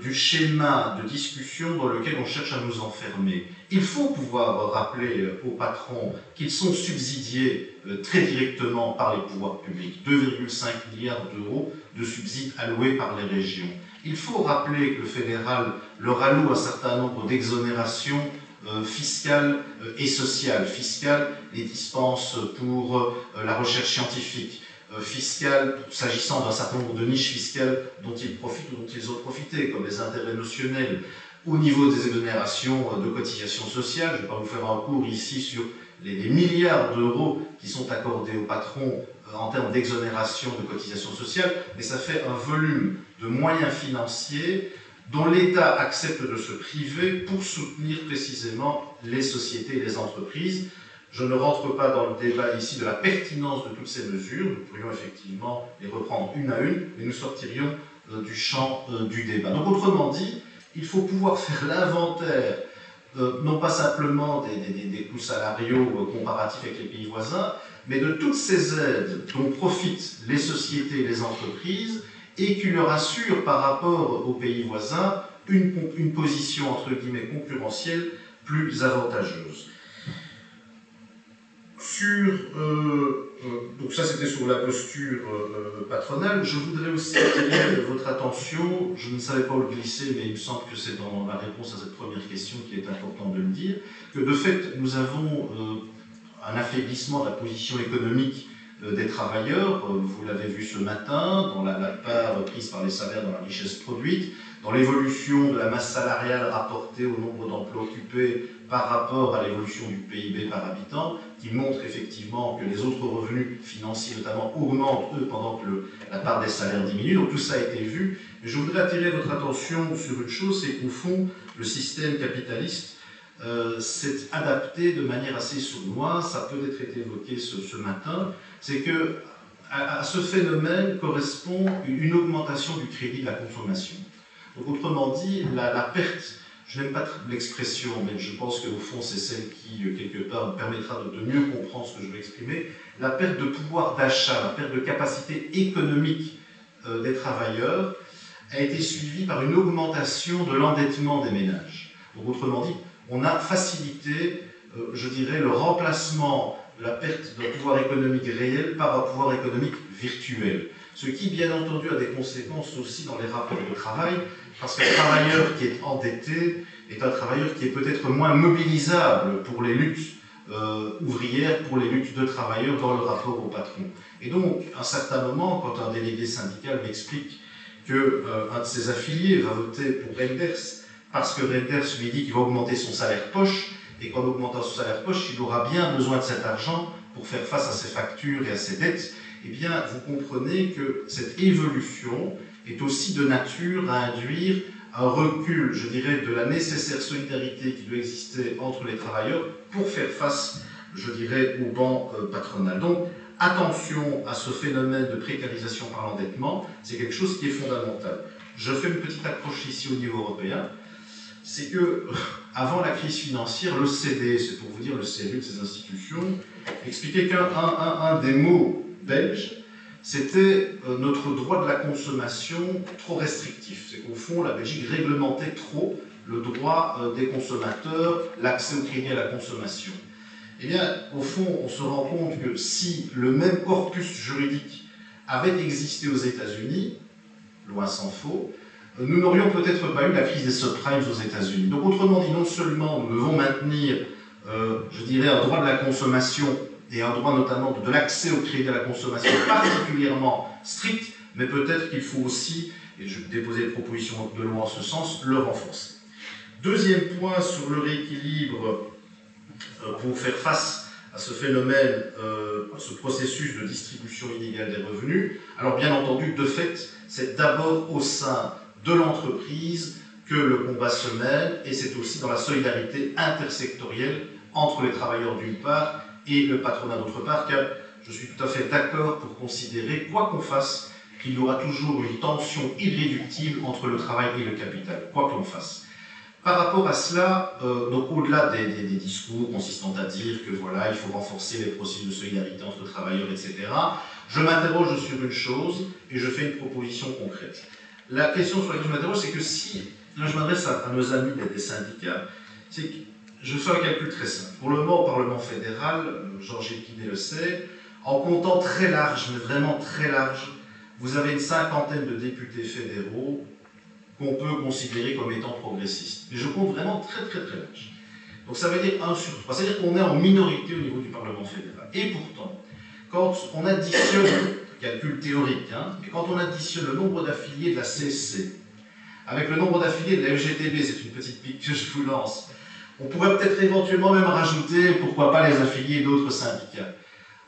du schéma de discussion dans lequel on cherche à nous enfermer. Il faut pouvoir rappeler aux patrons qu'ils sont subsidiés très directement par les pouvoirs publics, 2,5 milliards d'euros de subsides alloués par les régions. Il faut rappeler que le fédéral leur alloue un certain nombre d'exonérations fiscales et sociales. Fiscales, les dispenses pour la recherche scientifique. Fiscales, s'agissant d'un certain nombre de niches fiscales dont ils profitent ou dont ils ont profité, comme les intérêts notionnels. Au niveau des exonérations de cotisations sociales, je ne vais pas vous faire un cours ici sur les milliards d'euros qui sont accordés aux patrons en termes d'exonération de cotisations sociales, mais ça fait un volume de moyens financiers dont l'État accepte de se priver pour soutenir précisément les sociétés et les entreprises. Je ne rentre pas dans le débat ici de la pertinence de toutes ces mesures, nous pourrions effectivement les reprendre une à une, mais nous sortirions du champ du débat. Donc autrement dit, il faut pouvoir faire l'inventaire, non pas simplement des coûts salariaux comparatifs avec les pays voisins, mais de toutes ces aides dont profitent les sociétés et les entreprises, et qui leur assurent par rapport aux pays voisins une position entre guillemets concurrentielle plus avantageuse. Donc ça c'était sur la posture patronale. Je voudrais aussi attirer votre attention, je ne savais pas où le glisser, mais il me semble que c'est dans la réponse à cette première question qu'il est important de le dire, que de fait nous avons un affaiblissement de la position économique des travailleurs, vous l'avez vu ce matin, dans la part prise par les salaires dans la richesse produite, dans l'évolution de la masse salariale rapportée au nombre d'emplois occupés par rapport à l'évolution du PIB par habitant, qui montre effectivement que les autres revenus financiers notamment augmentent, eux, pendant que la part des salaires diminue. Donc tout ça a été vu. Mais je voudrais attirer votre attention sur une chose, c'est qu'au fond, le système capitaliste s'est adapté de manière assez sournoise, ça peut être été évoqué ce matin, c'est que à ce phénomène correspond une augmentation du crédit de la consommation. Donc autrement dit, la perte, je n'aime pas l'expression, mais je pense qu'au fond c'est celle qui, quelque part, permettra de mieux comprendre ce que je veux exprimer, la perte de pouvoir d'achat, la perte de capacité économique des travailleurs a été suivie par une augmentation de l'endettement des ménages. Donc autrement dit, on a facilité, je dirais, le remplacement de la perte d'un pouvoir économique réel par un pouvoir économique virtuel. Ce qui, bien entendu, a des conséquences aussi dans les rapports de travail, parce qu'un travailleur qui est endetté est un travailleur qui est peut-être moins mobilisable pour les luttes ouvrières, pour les luttes de travailleurs dans le rapport au patron. Et donc, à un certain moment, quand un délégué syndical m'explique qu'un de ses affiliés va voter pour Reinders parce que Reinders lui dit qu'il va augmenter son salaire poche, et qu'en augmentant son salaire poche, il aura bien besoin de cet argent pour faire face à ses factures et à ses dettes, eh bien, vous comprenez que cette évolution est aussi de nature à induire un recul, je dirais, de la nécessaire solidarité qui doit exister entre les travailleurs pour faire face, je dirais, au banc patronal. Donc, attention à ce phénomène de précarisation par l'endettement, c'est quelque chose qui est fondamental. Je fais une petite approche ici au niveau européen, c'est que, avant la crise financière, l'OCDE, c'est pour vous dire le sérieux de ces institutions, expliquait qu'un des mots belges, c'était notre droit de la consommation trop restrictif. C'est qu'au fond, la Belgique réglementait trop le droit des consommateurs, l'accès au crédit à la consommation. Eh bien, au fond, on se rend compte que si le même corpus juridique avait existé aux États-Unis, loin s'en faut, nous n'aurions peut-être pas eu la crise des subprimes aux États-Unis. Donc, autrement dit, non seulement nous devons maintenir, je dirais, un droit de la consommation et un droit notamment de l'accès au crédit à la consommation particulièrement strict, mais peut-être qu'il faut aussi, et je vais déposer des propositions de loi en ce sens, le renforcer. Deuxième point sur le rééquilibre pour faire face à ce phénomène, à ce processus de distribution inégale des revenus. Alors bien entendu, de fait, c'est d'abord au sein de l'entreprise que le combat se mène, et c'est aussi dans la solidarité intersectorielle entre les travailleurs d'une part et le patronat d'autre part, car je suis tout à fait d'accord pour considérer, quoi qu'on fasse, qu'il y aura toujours une tension irréductible entre le travail et le capital, quoi que l'on fasse. Par rapport à cela, donc au-delà des discours consistant à dire que voilà, il faut renforcer les processus de solidarité entre travailleurs, etc., je m'interroge sur une chose et je fais une proposition concrète. La question sur laquelle je m'interroge, c'est que si, là je m'adresse à nos amis des syndicats, c'est que je fais un calcul très simple. Pour le moment, au Parlement fédéral, Georges Elkiné le sait, en comptant très large, mais vraiment très large, vous avez une cinquantaine de députés fédéraux qu'on peut considérer comme étant progressistes. Mais je compte vraiment très très très large. Donc ça veut dire 1 sur 3. C'est-à-dire qu'on est en minorité au niveau du Parlement fédéral. Et pourtant, quand on additionne, calcul théorique, et quand on additionne le nombre d'affiliés de la CSC, avec le nombre d'affiliés de la FGTB, c'est une petite pique que je vous lance, on pourrait peut-être éventuellement même rajouter, pourquoi pas, les affiliés d'autres syndicats.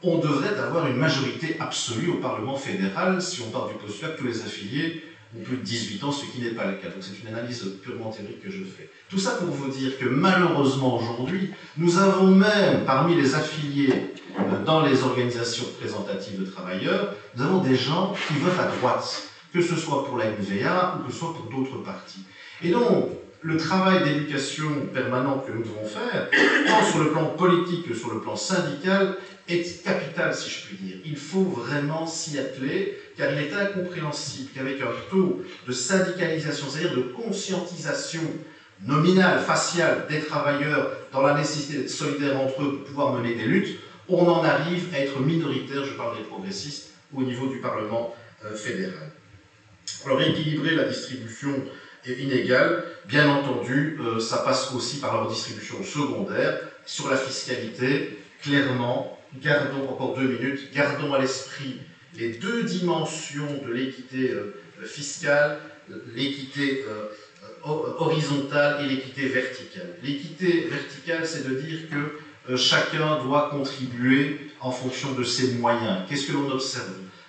On devrait avoir une majorité absolue au Parlement fédéral si on part du postulat que tous les affiliés ont plus de 18 ans, ce qui n'est pas le cas. Donc c'est une analyse purement théorique que je fais. Tout ça pour vous dire que malheureusement aujourd'hui, nous avons même parmi les affiliés dans les organisations représentatives de travailleurs, nous avons des gens qui votent à droite, que ce soit pour la NVA ou que ce soit pour d'autres partis. Et donc, le travail d'éducation permanent que nous devons faire, tant sur le plan politique que sur le plan syndical, est capital, si je puis dire. Il faut vraiment s'y atteler, car il est incompréhensible qu'avec un taux de syndicalisation, c'est-à-dire de conscientisation nominale, faciale des travailleurs dans la nécessité d'être solidaires entre eux pour pouvoir mener des luttes, on en arrive à être minoritaire, je parle des progressistes, au niveau du Parlement fédéral. Alors, équilibrer la distribution est inégale, bien entendu, ça passe aussi par la redistribution secondaire. Sur la fiscalité, clairement, gardons encore 2 minutes, gardons à l'esprit les 2 dimensions de l'équité fiscale, l'équité horizontale et l'équité verticale. L'équité verticale, c'est de dire que chacun doit contribuer en fonction de ses moyens. Qu'est-ce que l'on observe?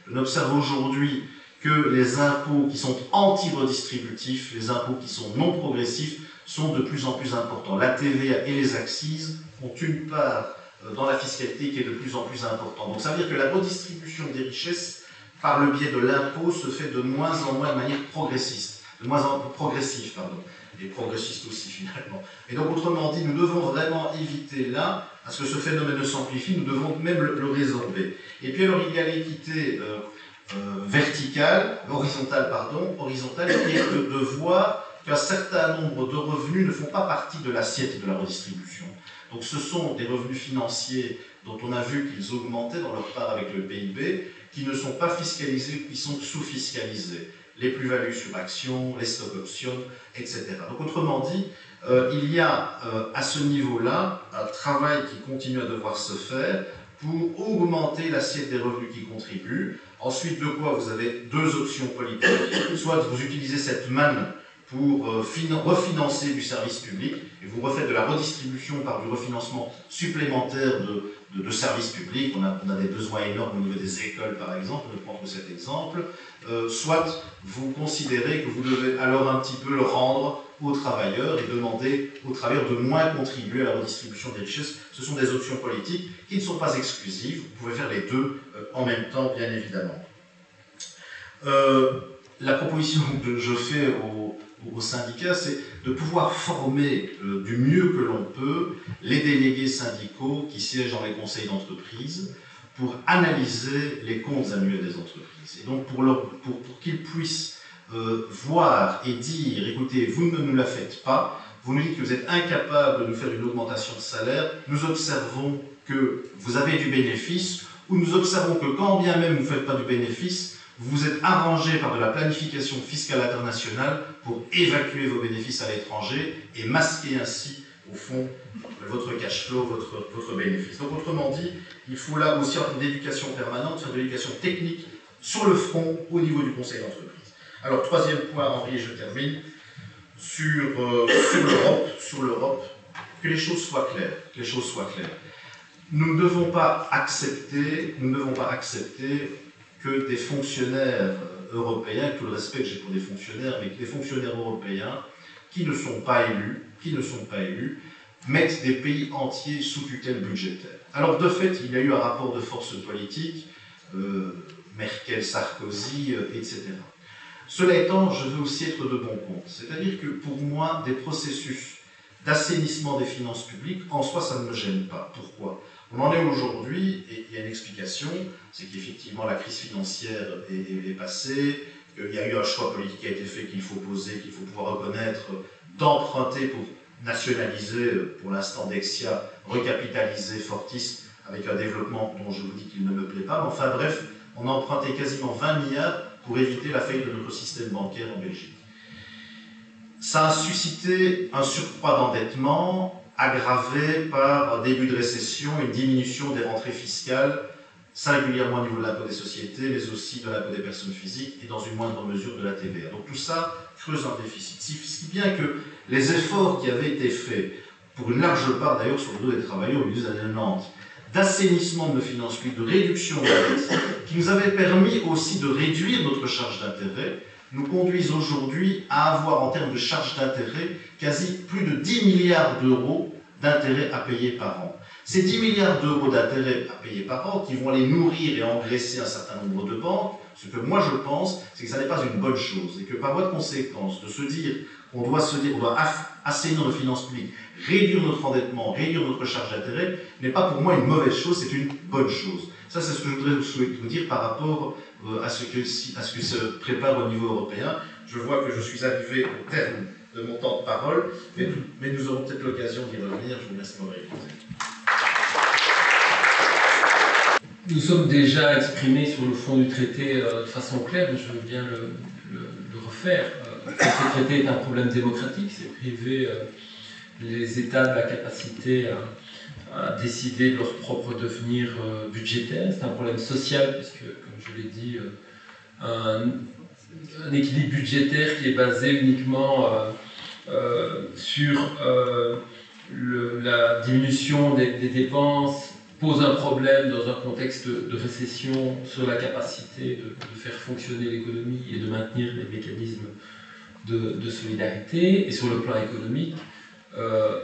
On observe aujourd'hui que les impôts qui sont anti-redistributifs, les impôts qui sont non progressifs, sont de plus en plus importants. La TVA et les accises ont une part dans la fiscalité qui est de plus en plus importante. Donc ça veut dire que la redistribution des richesses, par le biais de l'impôt, se fait de moins en moins de manière progressiste, de moins en moins progressive, pardon, et progressiste aussi finalement. Et donc autrement dit, nous devons vraiment éviter là, à ce que ce phénomène ne s'amplifie, nous devons même le résorber. Et puis alors il y a l'équité horizontale, qui est de voir qu'un certain nombre de revenus ne font pas partie de l'assiette de la redistribution. Donc ce sont des revenus financiers dont on a vu qu'ils augmentaient dans leur part avec le PIB, qui ne sont pas fiscalisés, qui sont sous-fiscalisés. Les plus-values sur actions, les stock options, etc. Donc autrement dit, il y a à ce niveau-là un travail qui continue à devoir se faire pour augmenter l'assiette des revenus qui contribuent. Ensuite de quoi vous avez deux options politiques. Soit vous utilisez cette manne pour refinancer du service public et vous refaites de la redistribution par du refinancement supplémentaire de services publics. On a des besoins énormes au niveau des écoles par exemple, on prend cet exemple. Soit vous considérez que vous devez alors un petit peu le rendre aux travailleurs et demander aux travailleurs de moins contribuer à la redistribution des richesses. Ce sont des options politiques qui ne sont pas exclusives, vous pouvez faire les deux en même temps bien évidemment. La proposition que je fais aux syndicats, c'est de pouvoir former du mieux que l'on peut les délégués syndicaux qui siègent dans les conseils d'entreprise pour analyser les comptes annuels des entreprises. Et donc pour qu'ils puissent voir et dire, écoutez, vous ne nous la faites pas, vous nous dites que vous êtes incapable de nous faire une augmentation de salaire, nous observons que vous avez du bénéfice, ou nous observons que quand bien même vous ne faites pas du bénéfice, vous vous êtes arrangé par de la planification fiscale internationale pour évacuer vos bénéfices à l'étranger et masquer ainsi, au fond, votre cash flow, votre bénéfice. Donc autrement dit, il faut là aussi en termes d'éducation permanente, faire de l'éducation technique sur le front au niveau du conseil d'entreprise. Alors troisième point, Henri, et je termine, sur l'Europe, que les choses soient claires. Nous ne devons pas accepter que des fonctionnaires européens, tout le respect que j'ai pour des fonctionnaires, mais que des fonctionnaires européens qui ne sont pas élus, mettent des pays entiers sous tutelle budgétaire. Alors de fait, il y a eu un rapport de force politique, Merkel, Sarkozy, etc. Cela étant, je veux aussi être de bon compte. C'est-à-dire que pour moi, des processus d'assainissement des finances publiques, en soi, ça ne me gêne pas. Pourquoi ? On en est aujourd'hui, et il y a une explication, c'est qu'effectivement la crise financière est passée, qu'il y a eu un choix politique qui a été fait, qu'il faut poser, qu'il faut pouvoir reconnaître, d'emprunter pour nationaliser, pour l'instant Dexia, recapitaliser Fortis, avec un développement dont je vous dis qu'il ne me plaît pas. Mais enfin bref, on a emprunté quasiment 20 milliards pour éviter la faillite de notre système bancaire en Belgique. Ça a suscité un surcroît d'endettement aggravé par un début de récession, une diminution des rentrées fiscales, singulièrement au niveau de l'impôt des sociétés, mais aussi de l'impôt des personnes physiques et dans une moindre mesure de la TVA. Donc tout ça creuse un déficit. Si bien que les efforts qui avaient été faits, pour une large part d'ailleurs sur le dos des travailleurs au milieu des années 90, d'assainissement de nos finances publiques, de réduction de la dette, qui nous avaient permis aussi de réduire notre charge d'intérêt, nous conduisent aujourd'hui à avoir en termes de charge d'intérêt quasi plus de 10 milliards d'euros d'intérêts à payer par an. Ces 10 milliards d'euros d'intérêts à payer par an qui vont aller nourrir et engraisser un certain nombre de banques, ce que moi je pense, c'est que ça n'est pas une bonne chose et que par voie de conséquence, de se dire qu'on doit assainir nos finances publiques, réduire notre endettement, réduire notre charge d'intérêt, n'est pas pour moi une mauvaise chose, c'est une bonne chose. Ça, c'est ce que je voudrais vous dire par rapport à ce que se prépare au niveau européen. Je vois que je suis arrivé au terme de mon temps de parole, mais nous aurons peut-être l'occasion d'y revenir. Je vous remercie de m'avoir écouté. Nous sommes déjà exprimés sur le fond du traité de façon claire, mais je veux bien le refaire. Ce traité est un problème démocratique, c'est priver les États de la capacité à décider de leur propre devenir budgétaire. C'est un problème social, puisque, comme je l'ai dit, un équilibre budgétaire qui est basé uniquement sur la diminution des dépenses pose un problème dans un contexte de récession sur la capacité de faire fonctionner l'économie et de maintenir les mécanismes de solidarité. Et sur le plan économique,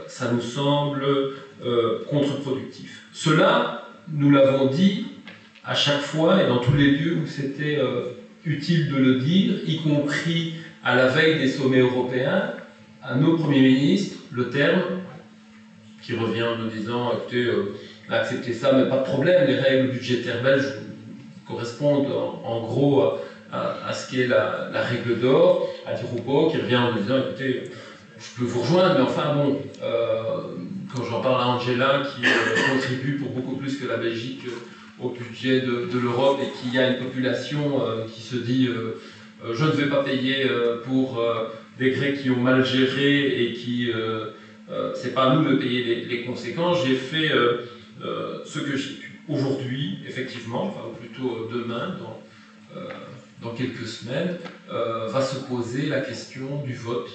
ça nous semble contre-productif. Cela, nous l'avons dit à chaque fois et dans tous les lieux où c'était utile de le dire, y compris à la veille des sommets européens, à nos premiers ministres, le terme qui revient en nous disant, écoutez, acceptez ça, mais pas de problème, les règles budgétaires belges correspondent en gros à ce qu'est la règle d'or, à Diroupo, qui revient en nous disant, écoutez, je peux vous rejoindre, mais enfin bon, quand j'en parle à Angela, qui contribue pour beaucoup plus que la Belgique au budget de l'Europe et qui a une population qui se dit je ne vais pas payer pour des Grecs qui ont mal géré et qui c'est pas à nous de payer les conséquences, j'ai fait ce que j'ai pu. aujourd'hui, effectivement, enfin, ou plutôt demain, dans quelques semaines, va se poser la question du vote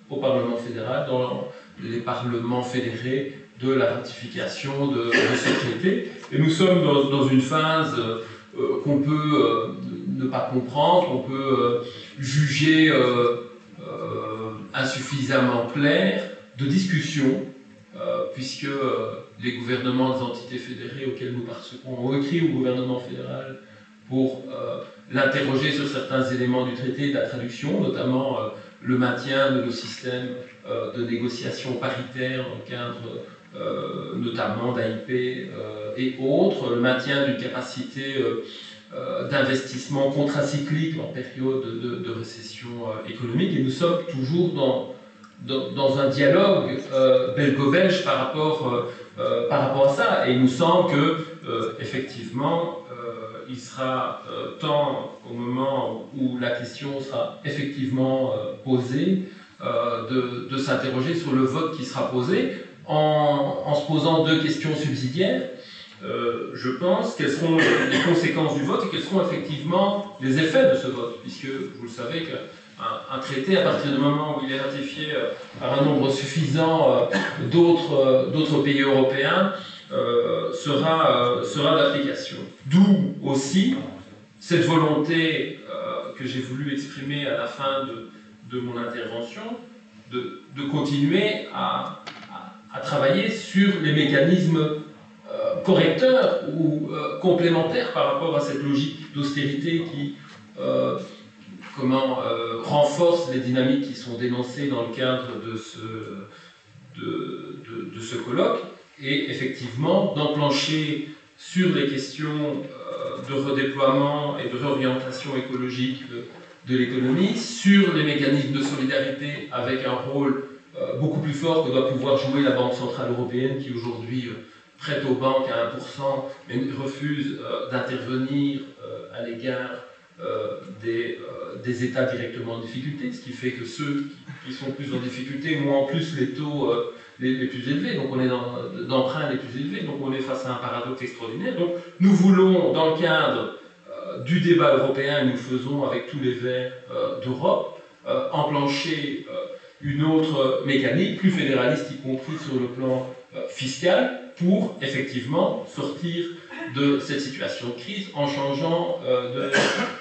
au Parlement fédéral, dans les parlements fédérés, de la ratification de ce traité. Et nous sommes dans une phase qu'on peut ne pas comprendre, qu'on peut juger insuffisamment claire, de discussion, puisque les gouvernements des entités fédérées auxquelles nous participons ont écrit au gouvernement fédéral pour l'interroger sur certains éléments du traité, de la traduction, notamment le maintien de nos systèmes de négociation paritaire dans le cadre notamment d'AIP et autres, le maintien d'une capacité d'investissement contracyclique en période de récession économique. Et nous sommes toujours dans un dialogue belgo-belge par rapport à ça. Et il nous semble que, effectivement, il sera temps, au moment où la question sera effectivement posée, de s'interroger sur le vote qui sera posé, en se posant deux questions subsidiaires. Je pense, quelles seront les conséquences du vote et quels seront effectivement les effets de ce vote, puisque vous le savez qu'un traité, à partir du moment où il est ratifié par un nombre suffisant d'autres pays européens, sera d'application. D'où aussi cette volonté que j'ai voulu exprimer à la fin de mon intervention, de continuer à travailler sur les mécanismes correcteurs ou complémentaires par rapport à cette logique d'austérité qui renforce les dynamiques qui sont dénoncées dans le cadre de ce colloque, et effectivement d'enclencher sur les questions de redéploiement et de réorientation écologique de l'économie, sur les mécanismes de solidarité avec un rôle beaucoup plus fort que doit pouvoir jouer la Banque Centrale Européenne, qui aujourd'hui prête aux banques à 1%, mais refuse d'intervenir à l'égard des États directement en difficulté, ce qui fait que ceux qui sont plus en difficulté ont en plus les taux les plus élevés, donc on est d'emprunts les plus élevés, donc on est face à un paradoxe extraordinaire. Donc nous voulons, dans le cadre du débat européen, nous faisons avec tous les Verts d'Europe, enclencher une autre mécanique, plus fédéraliste, y compris sur le plan fiscal, pour effectivement sortir de cette situation de crise en changeant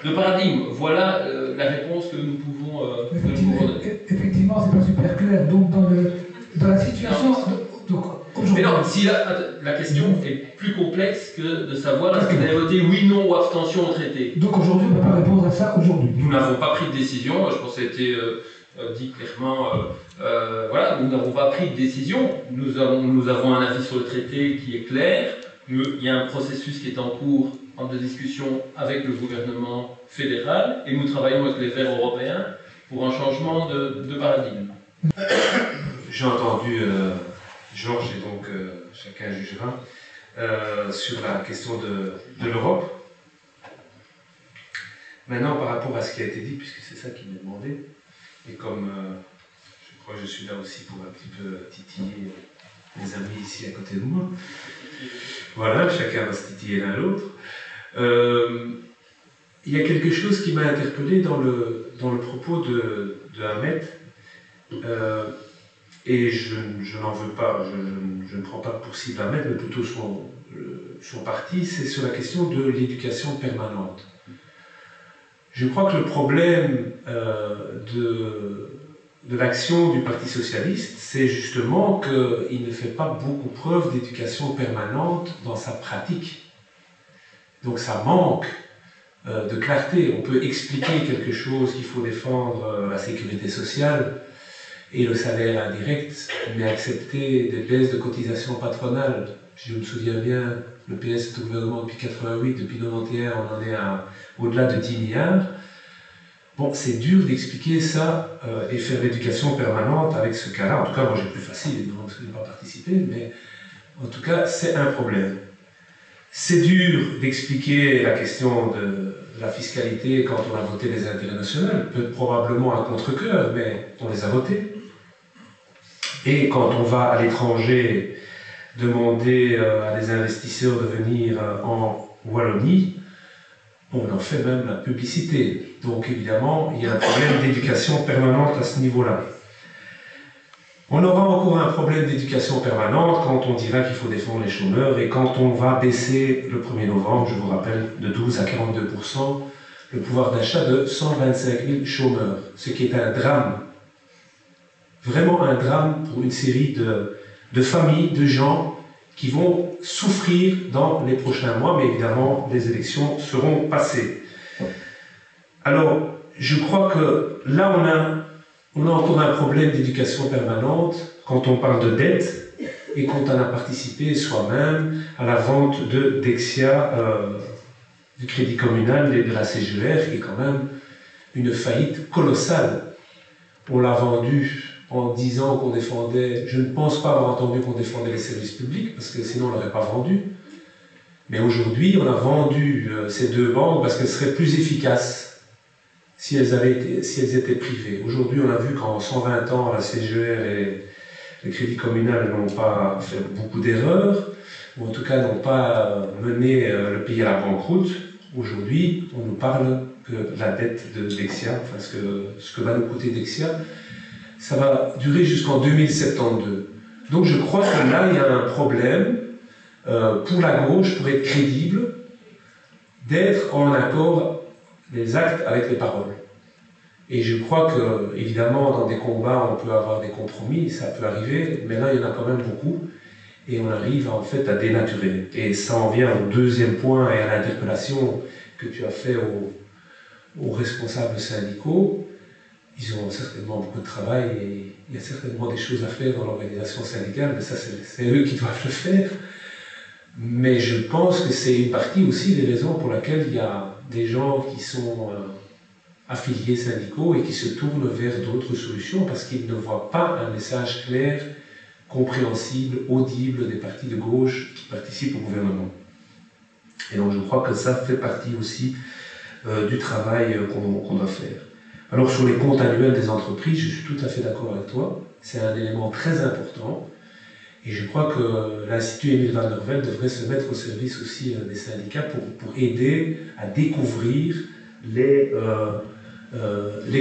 de paradigme. Voilà la réponse que nous pouvons donner. Effectivement, c'est pas super clair. Donc, dans la situation. Mais non, si la question est plus complexe que de savoir est-ce que vous avez voté oui, non ou abstention au traité. Donc aujourd'hui, on ne peut pas répondre à ça aujourd'hui. Nous n'avons pas pris de décision, je pense que ça a été dit clairement. Voilà, nous n'avons pas pris de décision. Nous avons un avis sur le traité qui est clair. Il y a un processus qui est en cours de discussion avec le gouvernement fédéral et nous travaillons avec les Verts européens pour un changement de paradigme. J'ai entendu Georges et donc chacun jugera sur la question de l'Europe. Maintenant, par rapport à ce qui a été dit, puisque c'est ça qui m'est demandé, et comme je crois que je suis là aussi pour un petit peu titiller mes amis ici à côté de moi, voilà, chacun va se titiller l'un l'autre. Il y a quelque chose qui m'a interpellé dans le propos de Ahmed, et je n'en veux pas, je ne prends pas pour cible Ahmed, mais plutôt son parti, c'est sur la question de l'éducation permanente. Je crois que le problème de l'action du Parti socialiste, c'est justement qu'il ne fait pas beaucoup preuve d'éducation permanente dans sa pratique. Donc ça manque de clarté. On peut expliquer quelque chose, qu'il faut défendre la sécurité sociale et le salaire indirect, mais accepter des baisses de cotisations patronales. Je me souviens bien, le PS est au gouvernement depuis 88, depuis 91, on en est au-delà de 10 milliards. Bon, c'est dur d'expliquer ça et faire l'éducation permanente avec ce cas-là. En tout cas, moi j'ai plus facile, évidemment, parce que je n'ai pas participé, mais en tout cas, c'est un problème. C'est dur d'expliquer la question de la fiscalité quand on a voté les intérêts nationaux, probablement à contre-cœur, mais on les a votés. Et quand on va à l'étranger demander à des investisseurs de venir en Wallonie, on en fait même la publicité. Donc évidemment, il y a un problème d'éducation permanente à ce niveau-là. On aura encore un problème d'éducation permanente quand on dira qu'il faut défendre les chômeurs et quand on va baisser le 1er novembre, je vous rappelle, de 12 à 42% le pouvoir d'achat de 125 000 chômeurs, ce qui est un drame, vraiment un drame pour une série de familles, de gens qui vont souffrir dans les prochains mois, mais évidemment, les élections seront passées. Alors, je crois que là, on a encore un problème d'éducation permanente quand on parle de dette et quand on a participé soi-même à la vente de Dexia, du Crédit Communal et de la CGR, qui est quand même une faillite colossale. On l'a vendu en disant qu'on défendait, je ne pense pas avoir entendu qu'on défendait les services publics, parce que sinon on ne l'aurait pas vendu. Mais aujourd'hui, on a vendu ces deux banques parce qu'elles seraient plus efficaces si elles étaient privées. Aujourd'hui, on a vu qu'en 120 ans, la CGR et le Crédit Communal n'ont pas fait beaucoup d'erreurs, ou en tout cas n'ont pas mené le pays à la banqueroute. Aujourd'hui, on nous parle que la dette de Dexia, enfin ce que va nous coûter Dexia, ça va durer jusqu'en 2072. Donc je crois que là, il y a un problème pour la gauche, pour être crédible, d'être en accord les actes avec les paroles. Et je crois que, évidemment, dans des combats, on peut avoir des compromis, ça peut arriver, mais là, il y en a quand même beaucoup, et on arrive en fait à dénaturer. Et ça en vient au deuxième point et à l'interpellation que tu as fait aux responsables syndicaux. Ils ont certainement beaucoup de travail et il y a certainement des choses à faire dans l'organisation syndicale, mais ça, c'est eux qui doivent le faire. Mais je pense que c'est une partie aussi des raisons pour lesquelles il y a des gens qui sont affiliés syndicaux et qui se tournent vers d'autres solutions parce qu'ils ne voient pas un message clair, compréhensible, audible des partis de gauche qui participent au gouvernement. Et donc je crois que ça fait partie aussi du travail qu'on doit faire. Alors sur les comptes annuels des entreprises, je suis tout à fait d'accord avec toi, c'est un élément très important. Et je crois que l'Institut Émile van der Velde devrait se mettre au service aussi des syndicats pour aider à découvrir les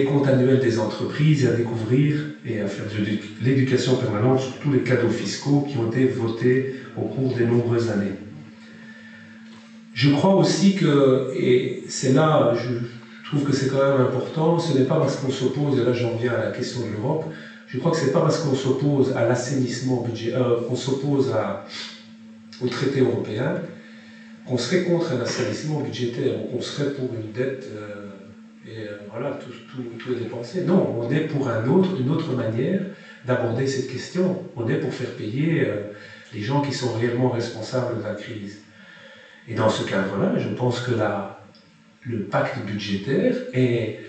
comptes annuels des entreprises et à découvrir et à faire de l'éducation permanente sur tous les cadeaux fiscaux qui ont été votés au cours des nombreuses années. Je crois aussi que, et c'est là, je trouve que c'est quand même important, ce n'est pas parce qu'on s'oppose, et là j'en viens à la question de l'Europe, je crois que ce n'est pas parce qu'on s'oppose à l'assainissement budgétaire, qu'on s'oppose au traité européen, qu'on serait contre un assainissement budgétaire, ou qu'on serait pour une dette, voilà, tout est dépensé. Non, on est pour une autre manière d'aborder cette question. On est pour faire payer les gens qui sont réellement responsables de la crise. Et dans ce cadre-là, je pense que le pacte budgétaire est...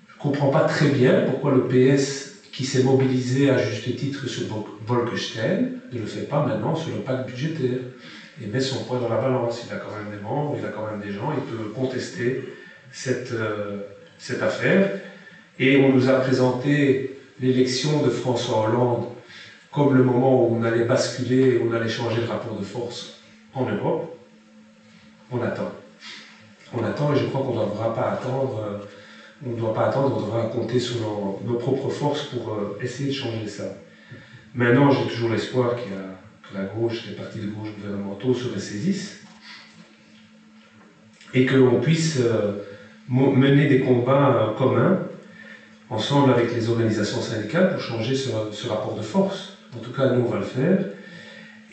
Je ne comprends pas très bien pourquoi le PS, qui s'est mobilisé à juste titre sur Bolkestein, ne le fait pas maintenant sur le pacte budgétaire. Il met son poids dans la balance. Il a quand même des membres, il a quand même des gens, il peut contester cette affaire. Et on nous a présenté l'élection de François Hollande comme le moment où on allait basculer, où on allait changer le rapport de force en Europe. On attend. On attend et je crois qu'on ne devra pas attendre. On ne doit pas attendre, on devra compter sur nos propres forces pour essayer de changer ça. Maintenant, j'ai toujours l'espoir que la gauche, les partis de gauche gouvernementaux se ressaisissent et qu'on puisse mener des combats communs, ensemble avec les organisations syndicales, pour changer ce rapport de force. En tout cas, nous, on va le faire.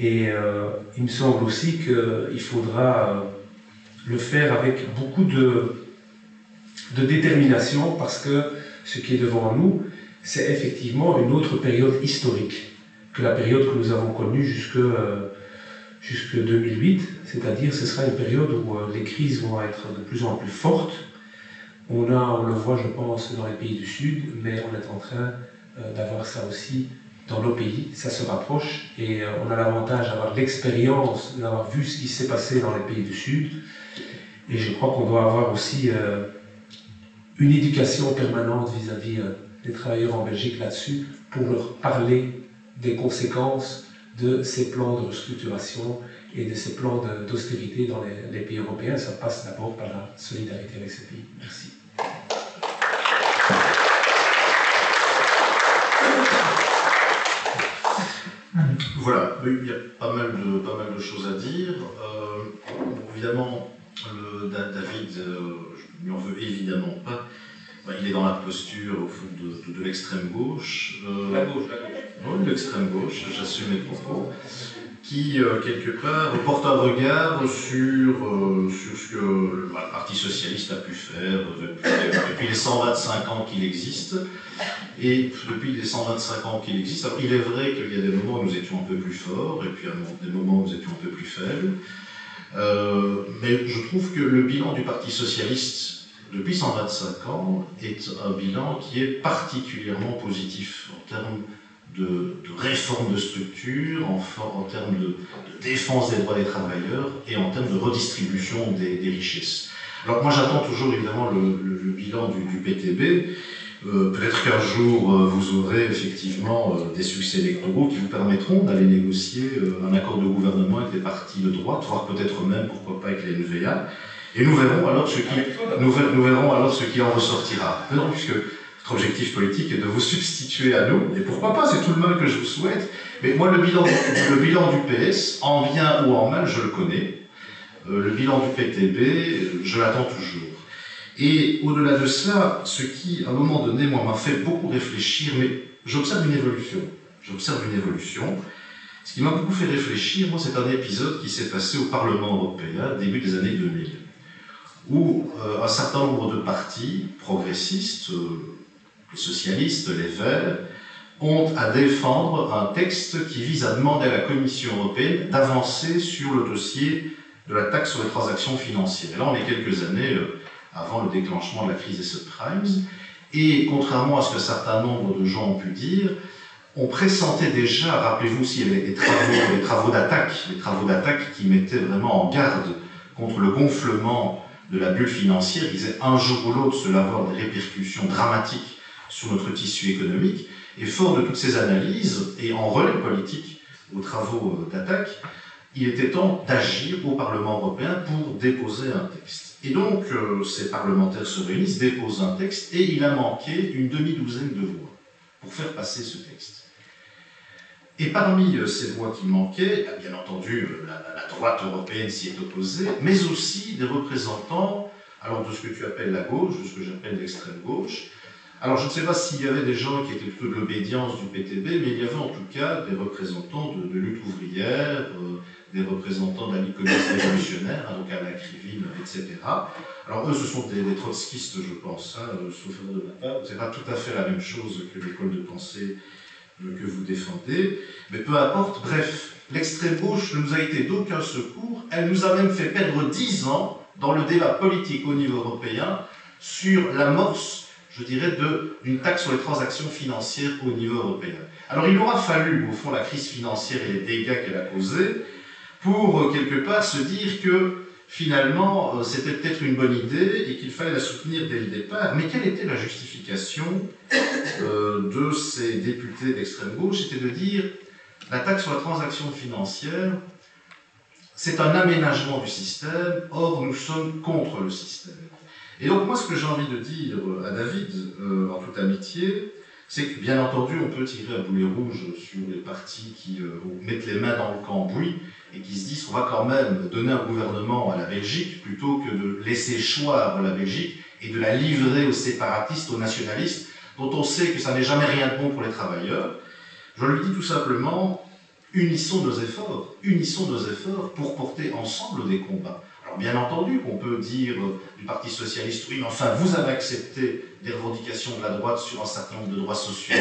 Et il me semble aussi qu'il faudra le faire avec beaucoup de détermination, parce que ce qui est devant nous, c'est effectivement une autre période historique que la période que nous avons connue jusque 2008, c'est-à-dire ce sera une période où les crises vont être de plus en plus fortes. On le voit, je pense, dans les pays du Sud, mais on est en train d'avoir ça aussi dans nos pays. Ça se rapproche et on a l'avantage d'avoir l'expérience, d'avoir vu ce qui s'est passé dans les pays du Sud. Et je crois qu'on doit avoir aussi une éducation permanente vis-à-vis des travailleurs en Belgique là-dessus, pour leur parler des conséquences de ces plans de restructuration et de ces plans d'austérité dans les pays européens. Ça passe d'abord par la solidarité avec ces pays. Merci. Voilà, il y a pas mal de choses à dire. Évidemment, David, je ne lui en veux évidemment pas. Il est dans la posture, au fond, de l'extrême gauche. La gauche. Oui, l'extrême gauche, j'assume mes propos. Qui, quelque part, porte un regard sur ce que le Parti Socialiste a pu faire depuis les 125 ans qu'il existe. Et depuis les 125 ans qu'il existe, alors il est vrai qu'il y a des moments où nous étions un peu plus forts, et puis des moments où nous étions un peu plus faibles. Mais je trouve que le bilan du Parti Socialiste depuis 125 ans est un bilan qui est particulièrement positif en termes de réforme de structure, en termes de défense des droits des travailleurs et en termes de redistribution des richesses. Alors moi j'attends toujours évidemment le bilan du PTB. Peut-être qu'un jour vous aurez effectivement des succès électoraux qui vous permettront d'aller négocier un accord de gouvernement avec les partis de droite, voire peut-être même, pourquoi pas, avec les NVA. Et nous verrons alors ce qui en ressortira. Puisque notre objectif politique est de vous substituer à nous, et pourquoi pas, c'est tout le mal que je vous souhaite. Mais moi, le bilan du PS, en bien ou en mal, je le connais. Le bilan du PTB, je l'attends toujours. Et au-delà de cela, ce qui, à un moment donné, moi, m'a fait beaucoup réfléchir, mais j'observe une évolution. Ce qui m'a beaucoup fait réfléchir, moi, c'est un épisode qui s'est passé au Parlement européen, début des années 2000, où un certain nombre de partis progressistes, les socialistes, les Verts, ont à défendre un texte qui vise à demander à la Commission européenne d'avancer sur le dossier de la taxe sur les transactions financières. Et là, on est quelques années avant le déclenchement de la crise des subprimes, et contrairement à ce que certains nombres de gens ont pu dire, on pressentait déjà, rappelez-vous s'il y avait les travaux d'attaque qui mettaient vraiment en garde contre le gonflement de la bulle financière, qui disaient un jour ou l'autre cela va avoir des répercussions dramatiques sur notre tissu économique, et fort de toutes ces analyses, et en relais politique aux travaux d'attaque, il était temps d'agir au Parlement européen pour déposer un texte. Et donc, ces parlementaires se réunissent, déposent un texte, et il a manqué une demi-douzaine de voix pour faire passer ce texte. Et parmi ces voix qui manquaient, bien entendu, la droite européenne s'y est opposée, mais aussi des représentants, alors de ce que tu appelles la gauche, de ce que j'appelle l'extrême gauche. Alors je ne sais pas s'il y avait des gens qui étaient plutôt de l'obédience du PTB, mais il y avait en tout cas des représentants de lutte ouvrière, des représentants de la Ligue communiste révolutionnaire, donc à la Krivine, etc. Alors eux, ce sont des trotskistes, je pense, sauf erreur de ma part. C'est pas tout à fait la même chose que l'école de pensée que vous défendez, mais peu importe. Bref, l'extrême gauche ne nous a été d'aucun secours. Elle nous a même fait perdre 10 ans dans le débat politique au niveau européen sur l'amorce, je dirais, d'une taxe sur les transactions financières au niveau européen. Alors il aura fallu, au fond, la crise financière et les dégâts qu'elle a causés, pour quelque part se dire que finalement c'était peut-être une bonne idée et qu'il fallait la soutenir dès le départ. Mais quelle était la justification de ces députés d'extrême gauche? C'était de dire la taxe sur la transaction financière, c'est un aménagement du système, or nous sommes contre le système. Et donc moi ce que j'ai envie de dire à David, en toute amitié, c'est que bien entendu on peut tirer un boulet rouge sur les partis qui mettent les mains dans le cambouis et qui se disent qu'on va quand même donner un gouvernement à la Belgique plutôt que de laisser choir la Belgique et de la livrer aux séparatistes, aux nationalistes, dont on sait que ça n'est jamais rien de bon pour les travailleurs. Je le dis tout simplement, unissons nos efforts pour porter ensemble des combats. Alors bien entendu qu'on peut dire du Parti Socialiste, oui, mais enfin vous avez accepté des revendications de la droite sur un certain nombre de droits sociaux,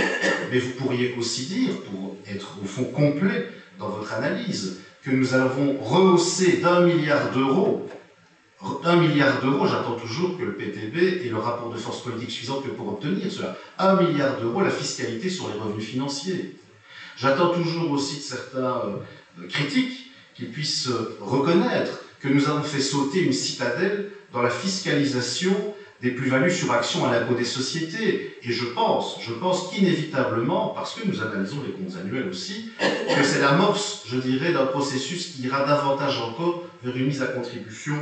mais vous pourriez aussi dire, pour être au fond complet dans votre analyse, que nous avons rehaussé d'1 milliard d'euros. 1 milliard d'euros, j'attends toujours que le PTB ait le rapport de force politique suffisant que pour obtenir cela. 1 milliard d'euros, la fiscalité sur les revenus financiers. J'attends toujours aussi de certains critiques qu'ils puissent reconnaître que nous avons fait sauter une citadelle dans la fiscalisation des plus-values sur action à l'impôt des sociétés. Et je pense qu'inévitablement, parce que nous analysons les comptes annuels aussi, que c'est l'amorce, je dirais, d'un processus qui ira davantage encore vers une mise à contribution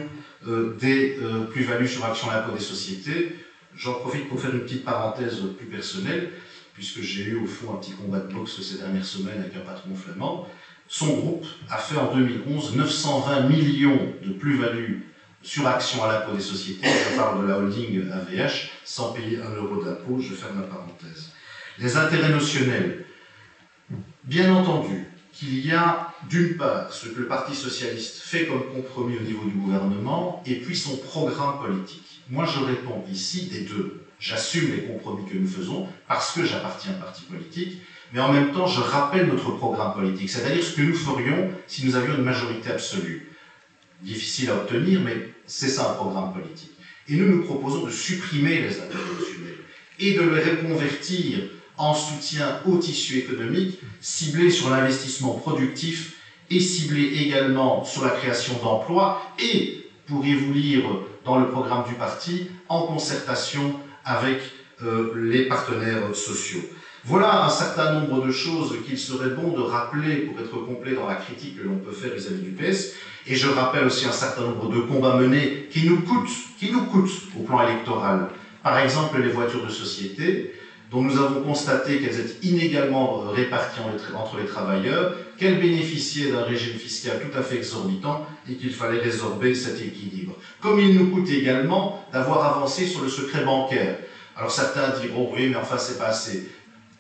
des plus-values sur action à l'impôt des sociétés. J'en profite pour faire une petite parenthèse plus personnelle, puisque j'ai eu au fond un petit combat de boxe ces dernières semaines avec un patron flamand. Son groupe a fait en 2011 920 millions de plus-values sur action à l'impôt des sociétés. Je parle de la holding AVH, sans payer 1 euro d'impôt, je ferme la parenthèse. Les intérêts notionnels. Bien entendu qu'il y a d'une part ce que le Parti socialiste fait comme compromis au niveau du gouvernement, et puis son programme politique. Moi je réponds ici des deux. J'assume les compromis que nous faisons, parce que j'appartiens à un parti politique, mais en même temps, je rappelle notre programme politique, c'est-à-dire ce que nous ferions si nous avions une majorité absolue. Difficile à obtenir, mais c'est ça un programme politique. Et nous proposons de supprimer les intérêts notionnels et de les reconvertir en soutien au tissu économique, ciblé sur l'investissement productif et ciblé également sur la création d'emplois et, pourriez-vous lire dans le programme du parti, en concertation avec les partenaires sociaux. Voilà un certain nombre de choses qu'il serait bon de rappeler pour être complet dans la critique que l'on peut faire vis-à-vis du PS. Et je rappelle aussi un certain nombre de combats menés qui nous coûtent au plan électoral. Par exemple, les voitures de société, dont nous avons constaté qu'elles étaient inégalement réparties entre les travailleurs, qu'elles bénéficiaient d'un régime fiscal tout à fait exorbitant et qu'il fallait résorber cet équilibre. Comme il nous coûte également d'avoir avancé sur le secret bancaire. Alors certains diront, oui, mais enfin, c'est pas assez.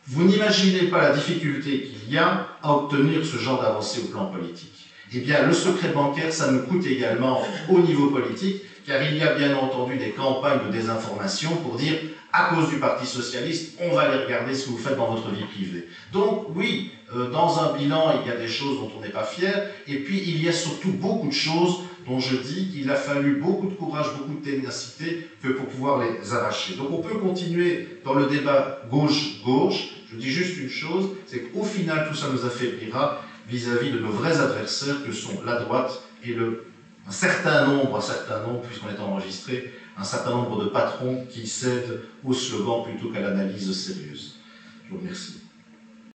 Vous n'imaginez pas la difficulté qu'il y a à obtenir ce genre d'avancée au plan politique. Eh bien, le secret bancaire, ça nous coûte également au niveau politique, car il y a bien entendu des campagnes de désinformation pour dire, à cause du Parti socialiste, on va aller regarder ce que vous faites dans votre vie privée. Donc, oui, dans un bilan, il y a des choses dont on n'est pas fier, et puis il y a surtout beaucoup de choses dont je dis qu'il a fallu beaucoup de courage, beaucoup de ténacité que pour pouvoir les arracher. Donc on peut continuer dans le débat gauche-gauche. Je dis juste une chose, c'est qu'au final, tout ça nous affaiblira vis-à-vis de nos vrais adversaires que sont la droite et un certain nombre, puisqu'on est enregistré, un certain nombre de patrons qui cèdent au slogan plutôt qu'à l'analyse sérieuse. Je vous remercie.